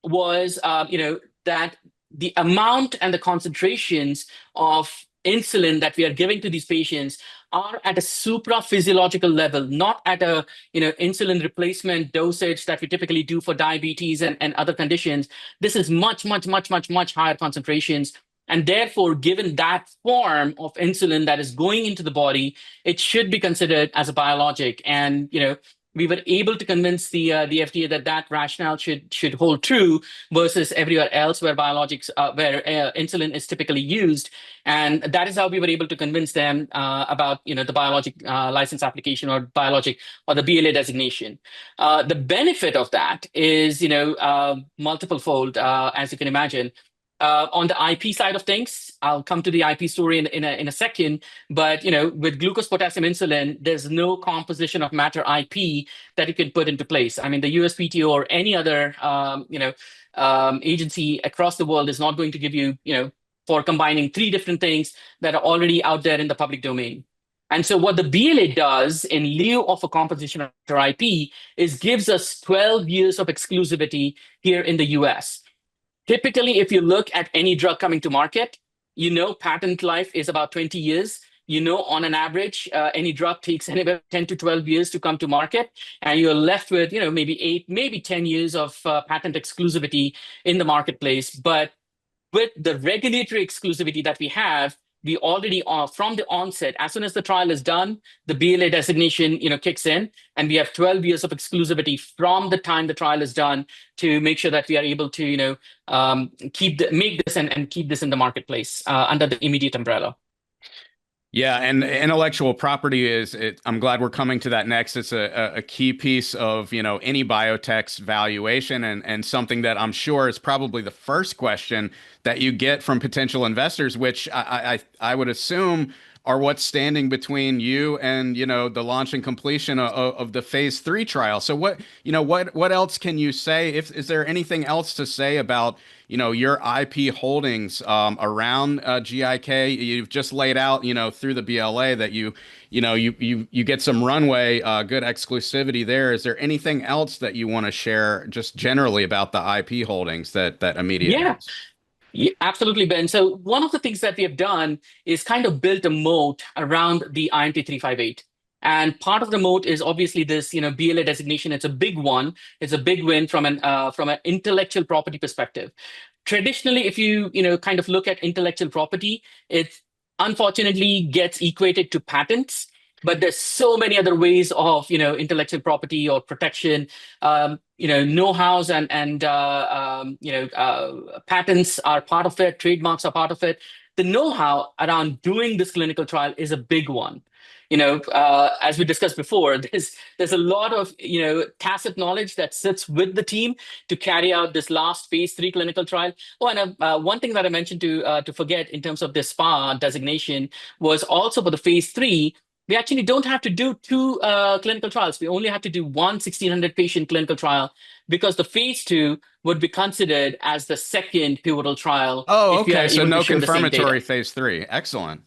was, that the amount and the concentrations of insulin that we are giving to these patients are at a supra-physiological level, not at a insulin replacement dosage that we typically do for diabetes and other conditions. This is much, much, much, much, much higher concentrations. And therefore, given that form of insulin that is going into the body, it should be considered as a biologic. And we were able to convince the FDA that rationale should hold true versus everywhere else where insulin is typically used, and that is how we were able to convince them about the biologic license application or biologic or the BLA designation. The benefit of that is multiple fold, as you can imagine. On the IP side of things, I'll come to the IP story in a second. But with glucose potassium insulin, there's no composition of matter IP that you can put into place. I mean, the USPTO or any other agency across the world is not going to give you for combining 3 different things that are already out there in the public domain. And so what the BLA does in lieu of a composition of matter IP is gives us 12 years of exclusivity here in the US. Typically, if you look at any drug coming to market, patent life is about 20 years. On an average, any drug takes anywhere 10 to 12 years to come to market, and you're left with, maybe 8, maybe 10 years of patent exclusivity in the marketplace. But with the regulatory exclusivity that we have, we already are from the onset. As soon as the trial is done, the BLA designation, kicks in, and we have 12 years of exclusivity from the time the trial is done to make sure that we are able to, make this and keep this in the marketplace under the immediate umbrella. Yeah, and intellectual property I'm glad we're coming to that next. It's a key piece of, any biotech's valuation and something that I'm sure is probably the first question that you get from potential investors, which I would assume are what's standing between you and, the launch and completion of the phase 3 trial. So what else can you say? Is there anything else to say about, your IP holdings around GIK? You've just laid out, through the BLA that you get some runway, good exclusivity there. Is there anything else that you want to share just generally about the IP holdings that Immediate Yeah. has? Yeah, absolutely, Ben. So one of the things that we have done is kind of built a moat around the IMT 358. And part of the moat is obviously this, BLA designation. It's a big one. It's a big win from an intellectual property perspective. Traditionally, if you kind of look at intellectual property, it unfortunately gets equated to patents. But there's so many other ways of intellectual property or protection. Know-hows and patents are part of it. Trademarks are part of it. the know-how around doing this clinical trial is a big one. As we discussed before, there's a lot of tacit knowledge that sits with the team to carry out this last phase 3 clinical trial. Oh, and one thing that I mentioned to forget in terms of the SPA designation was also for the phase 3. We actually don't have to do two clinical trials. We only have to do one 1,600 patient clinical trial because the phase 2 would be considered as the second pivotal trial Oh, if we are okay. So able to no show the same confirmatory data. phase 3. Excellent.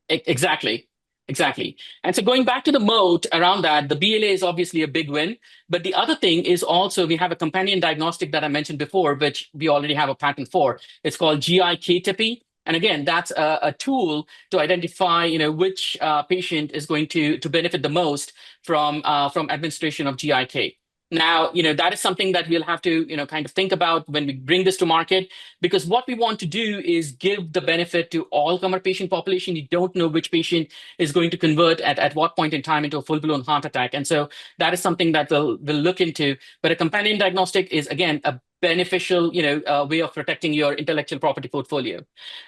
Exactly. Exactly. And so going back to the moat around that, the BLA is obviously a big win. But the other thing is also we have a companion diagnostic that I mentioned before, which we already have a patent for. It's called GI-KTIPI. And again, that's a tool to identify, which patient is going to benefit the most from administration of GIK. Now, that is something that we'll have to, kind of think about when we bring this to market, because what we want to do is give the benefit to all comer patient population. You don't know which patient is going to convert at what point in time into a full-blown heart attack. And so that is something that we'll look into. But a companion diagnostic is, again, a beneficial way of protecting your intellectual property portfolio.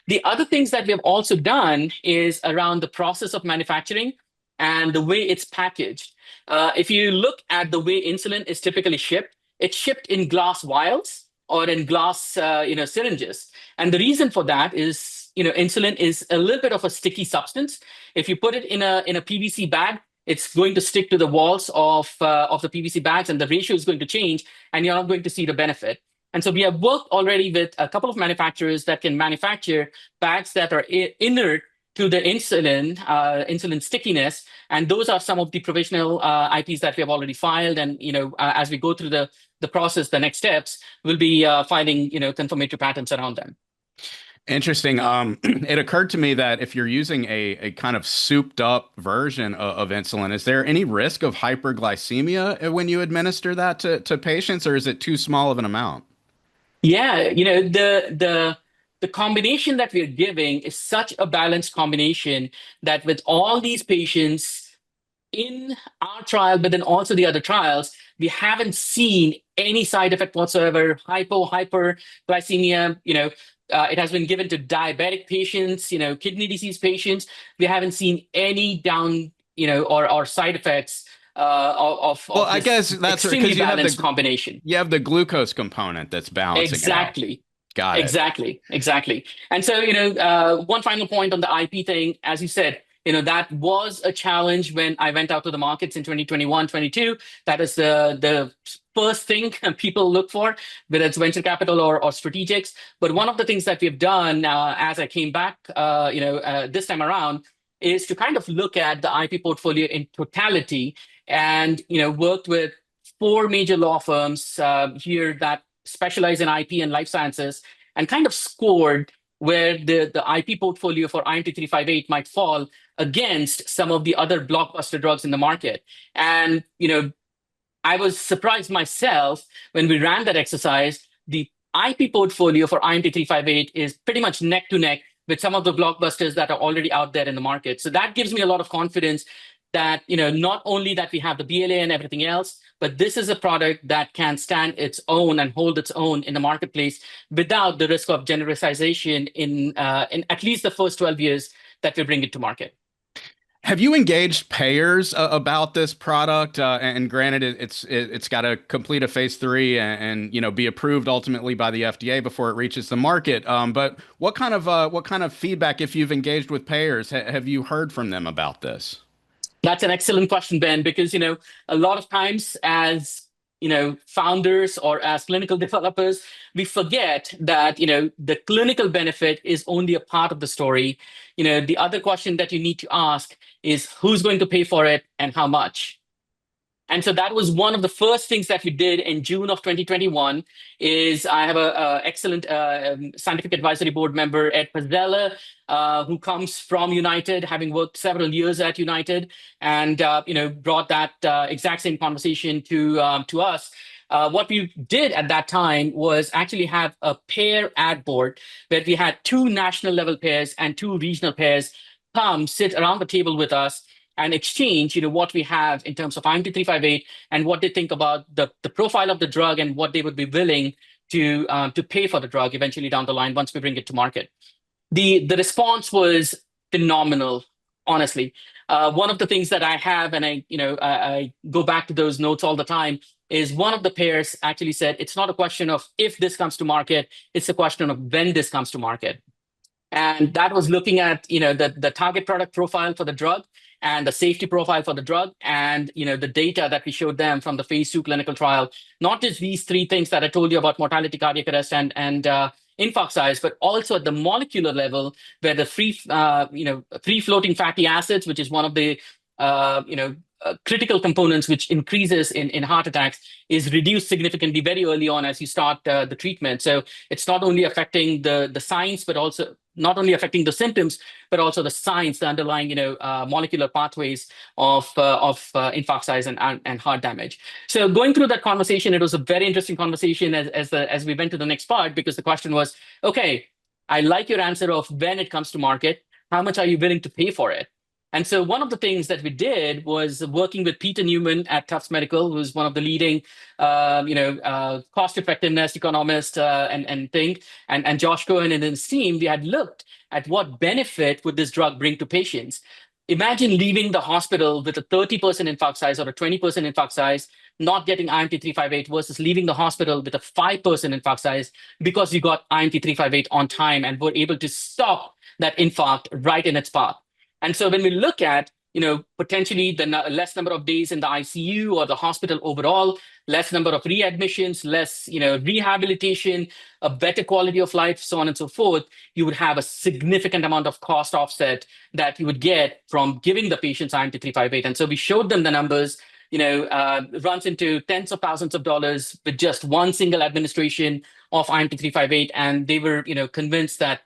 The other things that we have also done is around the process of manufacturing and the way it's packaged. If you look at the way insulin is typically shipped, it's shipped in glass vials or in glass syringes. And the reason for that is, insulin is a little bit of a sticky substance. If you put it in a PVC bag, it's going to stick to the walls of the PVC bags, and the ratio is going to change, and you're not going to see the benefit. And so we have worked already with a couple of manufacturers that can manufacture bags that are inert to the insulin stickiness, and those are some of the provisional IPs that we have already filed. And as we go through the process, the next steps will be filing confirmatory patents around them. Interesting. It occurred to me that if you're using a kind of souped up version of insulin, is there any risk of hyperglycemia when you administer that to patients, or is it too small of an amount? Yeah, the combination that we're giving is such a balanced combination that with all these patients in our trial, but then also the other trials, we haven't seen any side effect whatsoever, hyperglycemia. It has been given to diabetic patients, kidney disease patients. We haven't seen any down, or side effects Well, of I this guess that's extremely because balanced combination. you have the glucose component that's balancing it out. Exactly. Got it. Exactly. And so, one final point on the IP thing, as you said, that was a challenge when I went out to the markets in 2021, 22. That is the first thing people look for, whether it's venture capital or strategics. But one of the things that we've done as I came back, this time around, is to kind of look at the IP portfolio in totality, and worked with 4 major law firms here that specialize in IP and life sciences, and kind of scored where the IP portfolio for IMT-358 might fall against some of the other blockbuster drugs in the market. And, I was surprised myself when we ran that exercise. The IP portfolio for IMT-358 is pretty much neck to neck with some of the blockbusters that are already out there in the market. So that gives me a lot of confidence that, not only that we have the BLA and everything else, but this is a product that can stand its own and hold its own in the marketplace without the risk of genericization in at least the first 12 years that we bring it to market. Have you engaged payers about this product? And granted, it's got to complete a phase 3 and be approved ultimately by the FDA before it reaches the market. But what kind of feedback, if you've engaged with payers, have you heard from them about this? That's an excellent question, Ben, because a lot of times as founders or as clinical developers, we forget that the clinical benefit is only a part of the story. The other question that you need to ask is who's going to pay for it and how much. And so that was one of the first things that we did in June of 2021. Is I have a excellent scientific advisory board member, Ed Pazzella, who comes from United, having worked several years at United, and brought that exact same conversation to us. What we did at that time was actually have a pair ad board where we had 2 national level pairs and 2 regional pairs come sit around the table with us and exchange, what we have in terms of IMT-358 and what they think about the profile of the drug and what they would be willing to pay for the drug eventually down the line once we bring it to market. The response was phenomenal, honestly. One of the things that I have, and I go back to those notes all the time, is one of the pairs actually said it's not a question of if this comes to market, it's a question of when this comes to market. And that was looking at the target product profile for the drug and the safety profile for the drug, and the data that we showed them from the phase 2 clinical trial. Not just these three things that I told you about: mortality, cardiac arrest, and infarct size, but also at the molecular level, where the free floating fatty acids, which is one of the critical components which increases in heart attacks, is reduced significantly very early on as you start the treatment. So it's not only affecting the signs, but also not only affecting the symptoms, but also the signs, the underlying molecular pathways of infarct size and heart damage. So going through that conversation, it was a very interesting conversation as we went to the next part, because the question was, okay, I like your answer of when it comes to market, how much are you willing to pay for it? And so one of the things that we did was working with Peter Newman at Tufts Medical, who's one of the leading, cost effectiveness economists and Josh Cohen and his team. We had looked at what benefit would this drug bring to patients. Imagine leaving the hospital with a 30% infarct size or a 20% infarct size, not getting IMT-358, versus leaving the hospital with a 5% infarct size because you got IMT-358 on time and were able to stop that infarct right in its path. And so when we look at, potentially the less number of days in the ICU or the hospital overall, less number of readmissions, less, rehabilitation, a better quality of life, so on and so forth, you would have a significant amount of cost offset that you would get from giving the patients IMT-358. And so we showed them the numbers. Runs into tens of thousands of dollars with just one single administration of IMT-358. And they were, convinced that,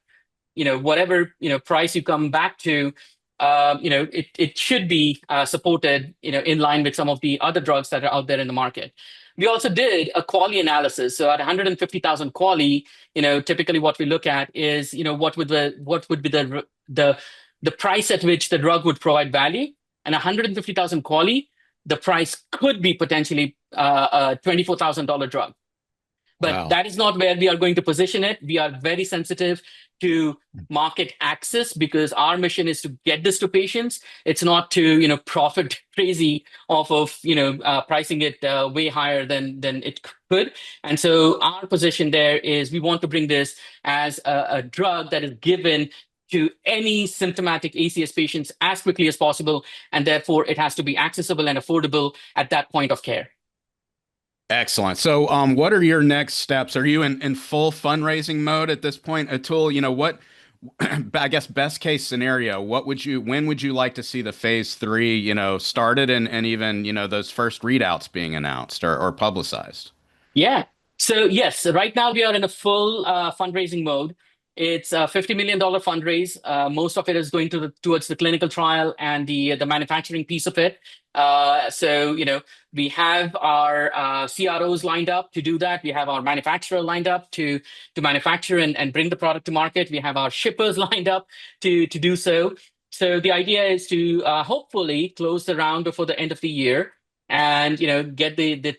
whatever, price you come back to, it should be supported, in line with some of the other drugs that are out there in the market. We also did a quality analysis. So at 150,000 quality, typically what we look at is, what would be the price at which the drug would provide value, and 150,000 quality, the price could be potentially a $24,000 drug. But Wow. that is not where we are going to position it. We are very sensitive to market access, because our mission is to get this to patients. It's not to profit crazy off of pricing it way higher than it could. And so our position there is we want to bring this as a drug that is given to any symptomatic ACS patients as quickly as possible, and therefore it has to be accessible and affordable at that point of care. Excellent. So, what are your next steps? Are you in full fundraising mode at this point, Atul? What, I guess, best case scenario, when would you like to see the phase 3, started and even, those first readouts being announced or publicized? Yeah. So yes, right now we are in a full fundraising mode. It's a $50 million fundraise. Most of it is going towards the clinical trial and the manufacturing piece of it. So we have our CROs lined up to do that. We have our manufacturer lined up to manufacture and bring the product to market. We have our shippers lined up to do so. So the idea is to hopefully close the round before the end of the year, and get the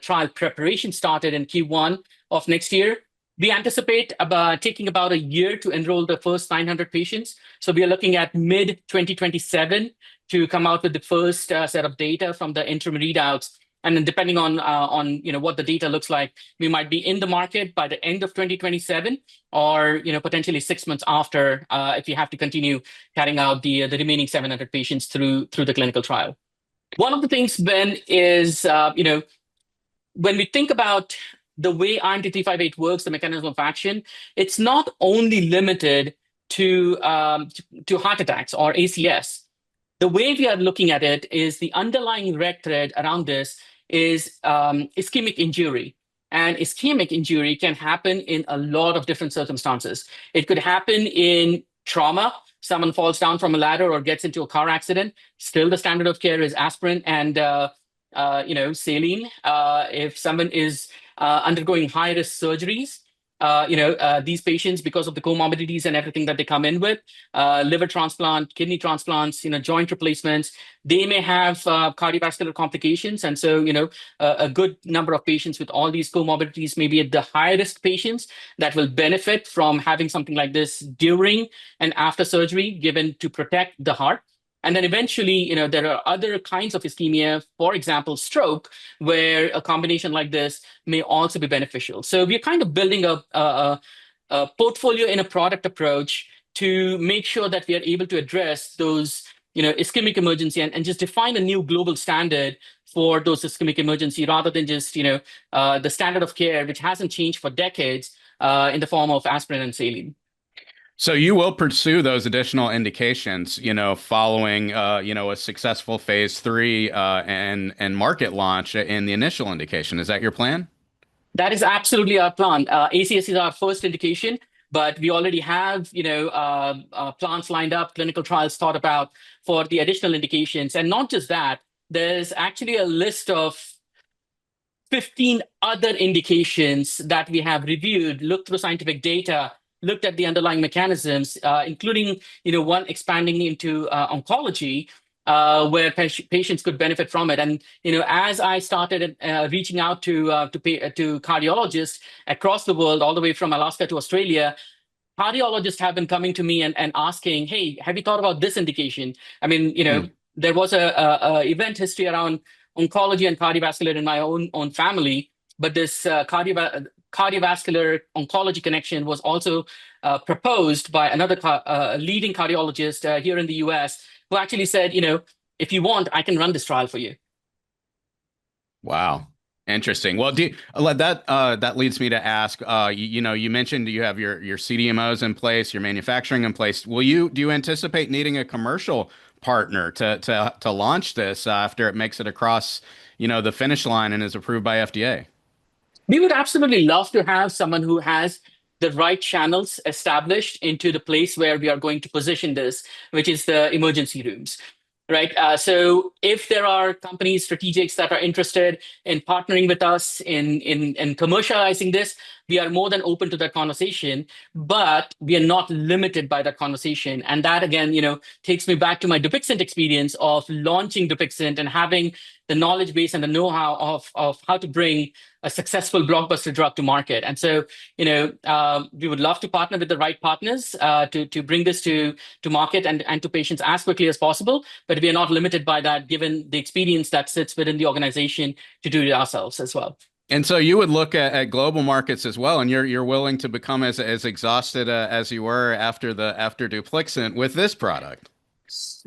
trial preparation started in Q1 of next year. We anticipate taking about a year to enroll the first 900 patients. So we are looking at mid-2027 to come out with the first set of data from the interim readouts. And then depending on what the data looks like, we might be in the market by the end of 2027, or potentially 6 months after, if you have to continue carrying out the remaining 700 patients through the clinical trial. One of the things, Ben, is when we think about the way IMT-358 works, the mechanism of action, it's not only limited to heart attacks or ACS. The way we are looking at it is the underlying red thread around this is ischemic injury. And ischemic injury can happen in a lot of different circumstances. It could happen in trauma. Someone falls down from a ladder or gets into a car accident. Still, the standard of care is aspirin and saline. If someone is undergoing high-risk surgeries, these patients, because of the comorbidities and everything that they come in with, liver transplant, kidney transplants, joint replacements, they may have cardiovascular complications. And so, a good number of patients with all these comorbidities may be at the high risk patients that will benefit from having something like this during and after surgery, given to protect the heart. And then eventually, there are other kinds of ischemia, for example, stroke, where a combination like this may also be beneficial. So we're kind of building a portfolio in a product approach to make sure that we are able to address those, ischemic emergency and just define a new global standard for those ischemic emergency, rather than just, the standard of care, which hasn't changed for decades, in the form of aspirin and saline. So you will pursue those additional indications, following, a successful phase 3 and market launch in the initial indication. Is that your plan? That is absolutely our plan. ACS is our first indication, but we already have, plans lined up, clinical trials thought about for the additional indications. And not just that, there's actually a list of 15 other indications that we have reviewed, looked through scientific data, looked at the underlying mechanisms, including, one expanding into oncology, where patients could benefit from it. And, as I started reaching out to cardiologists across the world, all the way from Alaska to Australia, cardiologists have been coming to me and asking, hey, have you thought about this indication? I mean, there was a event history around oncology and cardiovascular in my own family, but this cardiovascular oncology connection was also proposed by another leading cardiologist here in the US, who actually said, if you want, I can run this trial for you. Wow. Interesting. Well, that leads me to ask, you mentioned you have your CDMOs in place, your manufacturing in place. Do you anticipate needing a commercial partner to launch this after it makes it across, the finish line and is approved by FDA? We would absolutely love to have someone who has the right channels established into the place where we are going to position this, which is the emergency rooms, right? So if there are companies, strategics that are interested in partnering with us in commercializing this, we are more than open to that conversation, but we are not limited by that conversation. And that, again, takes me back to my Dupixent experience of launching Dupixent and having the knowledge base and the know-how of how to bring a successful blockbuster drug to market. And so, we would love to partner with the right partners to bring this to market and to patients as quickly as possible. But we are not limited by that, given the experience that sits within the organization to do it ourselves as well. And so you would look at global markets as well, and you're willing to become as exhausted as you were after Dupixent with this product.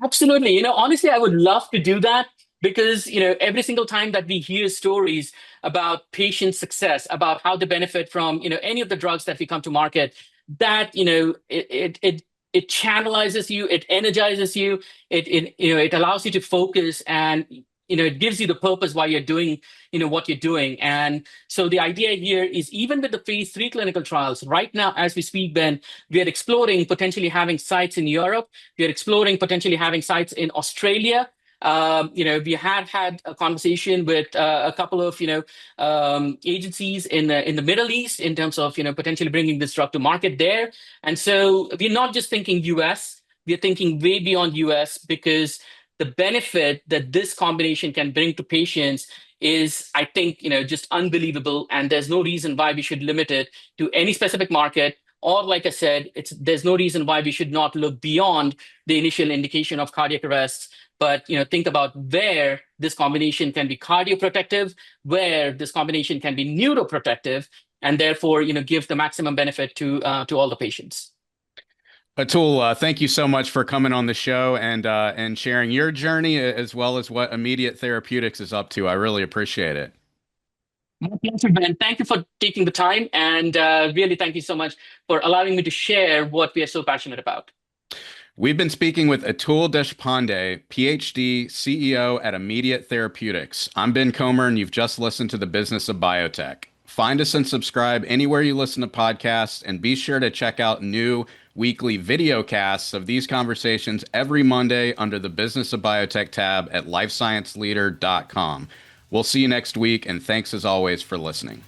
Absolutely. Honestly, I would love to do that, because every single time that we hear stories about patient success, about how they benefit from any of the drugs that we come to market, that it channelizes you, it energizes you, it allows you to focus, and it gives you the purpose why you're doing what you're doing. And so the idea here is, even with the phase 3 clinical trials right now, as we speak, Ben, we are exploring potentially having sites in Europe. We are exploring potentially having sites in Australia. We had a conversation with a couple of agencies in the Middle East in terms of potentially bringing this drug to market there. And so we're not just thinking US, we're thinking way beyond US, because the benefit that this combination can bring to patients is, I think, just unbelievable. And there's no reason why we should limit it to any specific market. Or, like I said, there's no reason why we should not look beyond the initial indication of cardiac arrests. But think about where this combination can be cardioprotective, where this combination can be neuroprotective, and therefore give the maximum benefit to all the patients. Atul, thank you so much for coming on the show and sharing your journey, as well as what Immediate Therapeutics is up to. I really appreciate it. My pleasure, Ben. Thank you for taking the time, and really thank you so much for allowing me to share what we are so passionate about. We've been speaking with Atul Deshpande, Ph.D., CEO at Immediate Therapeutics. I'm Ben Comer, and you've just listened to the Business of Biotech. Find us and subscribe anywhere you listen to podcasts, and be sure to check out new weekly videocasts of these conversations every Monday under the Business of Biotech tab at lifescienceleader.com. We'll see you next week, and thanks as always for listening.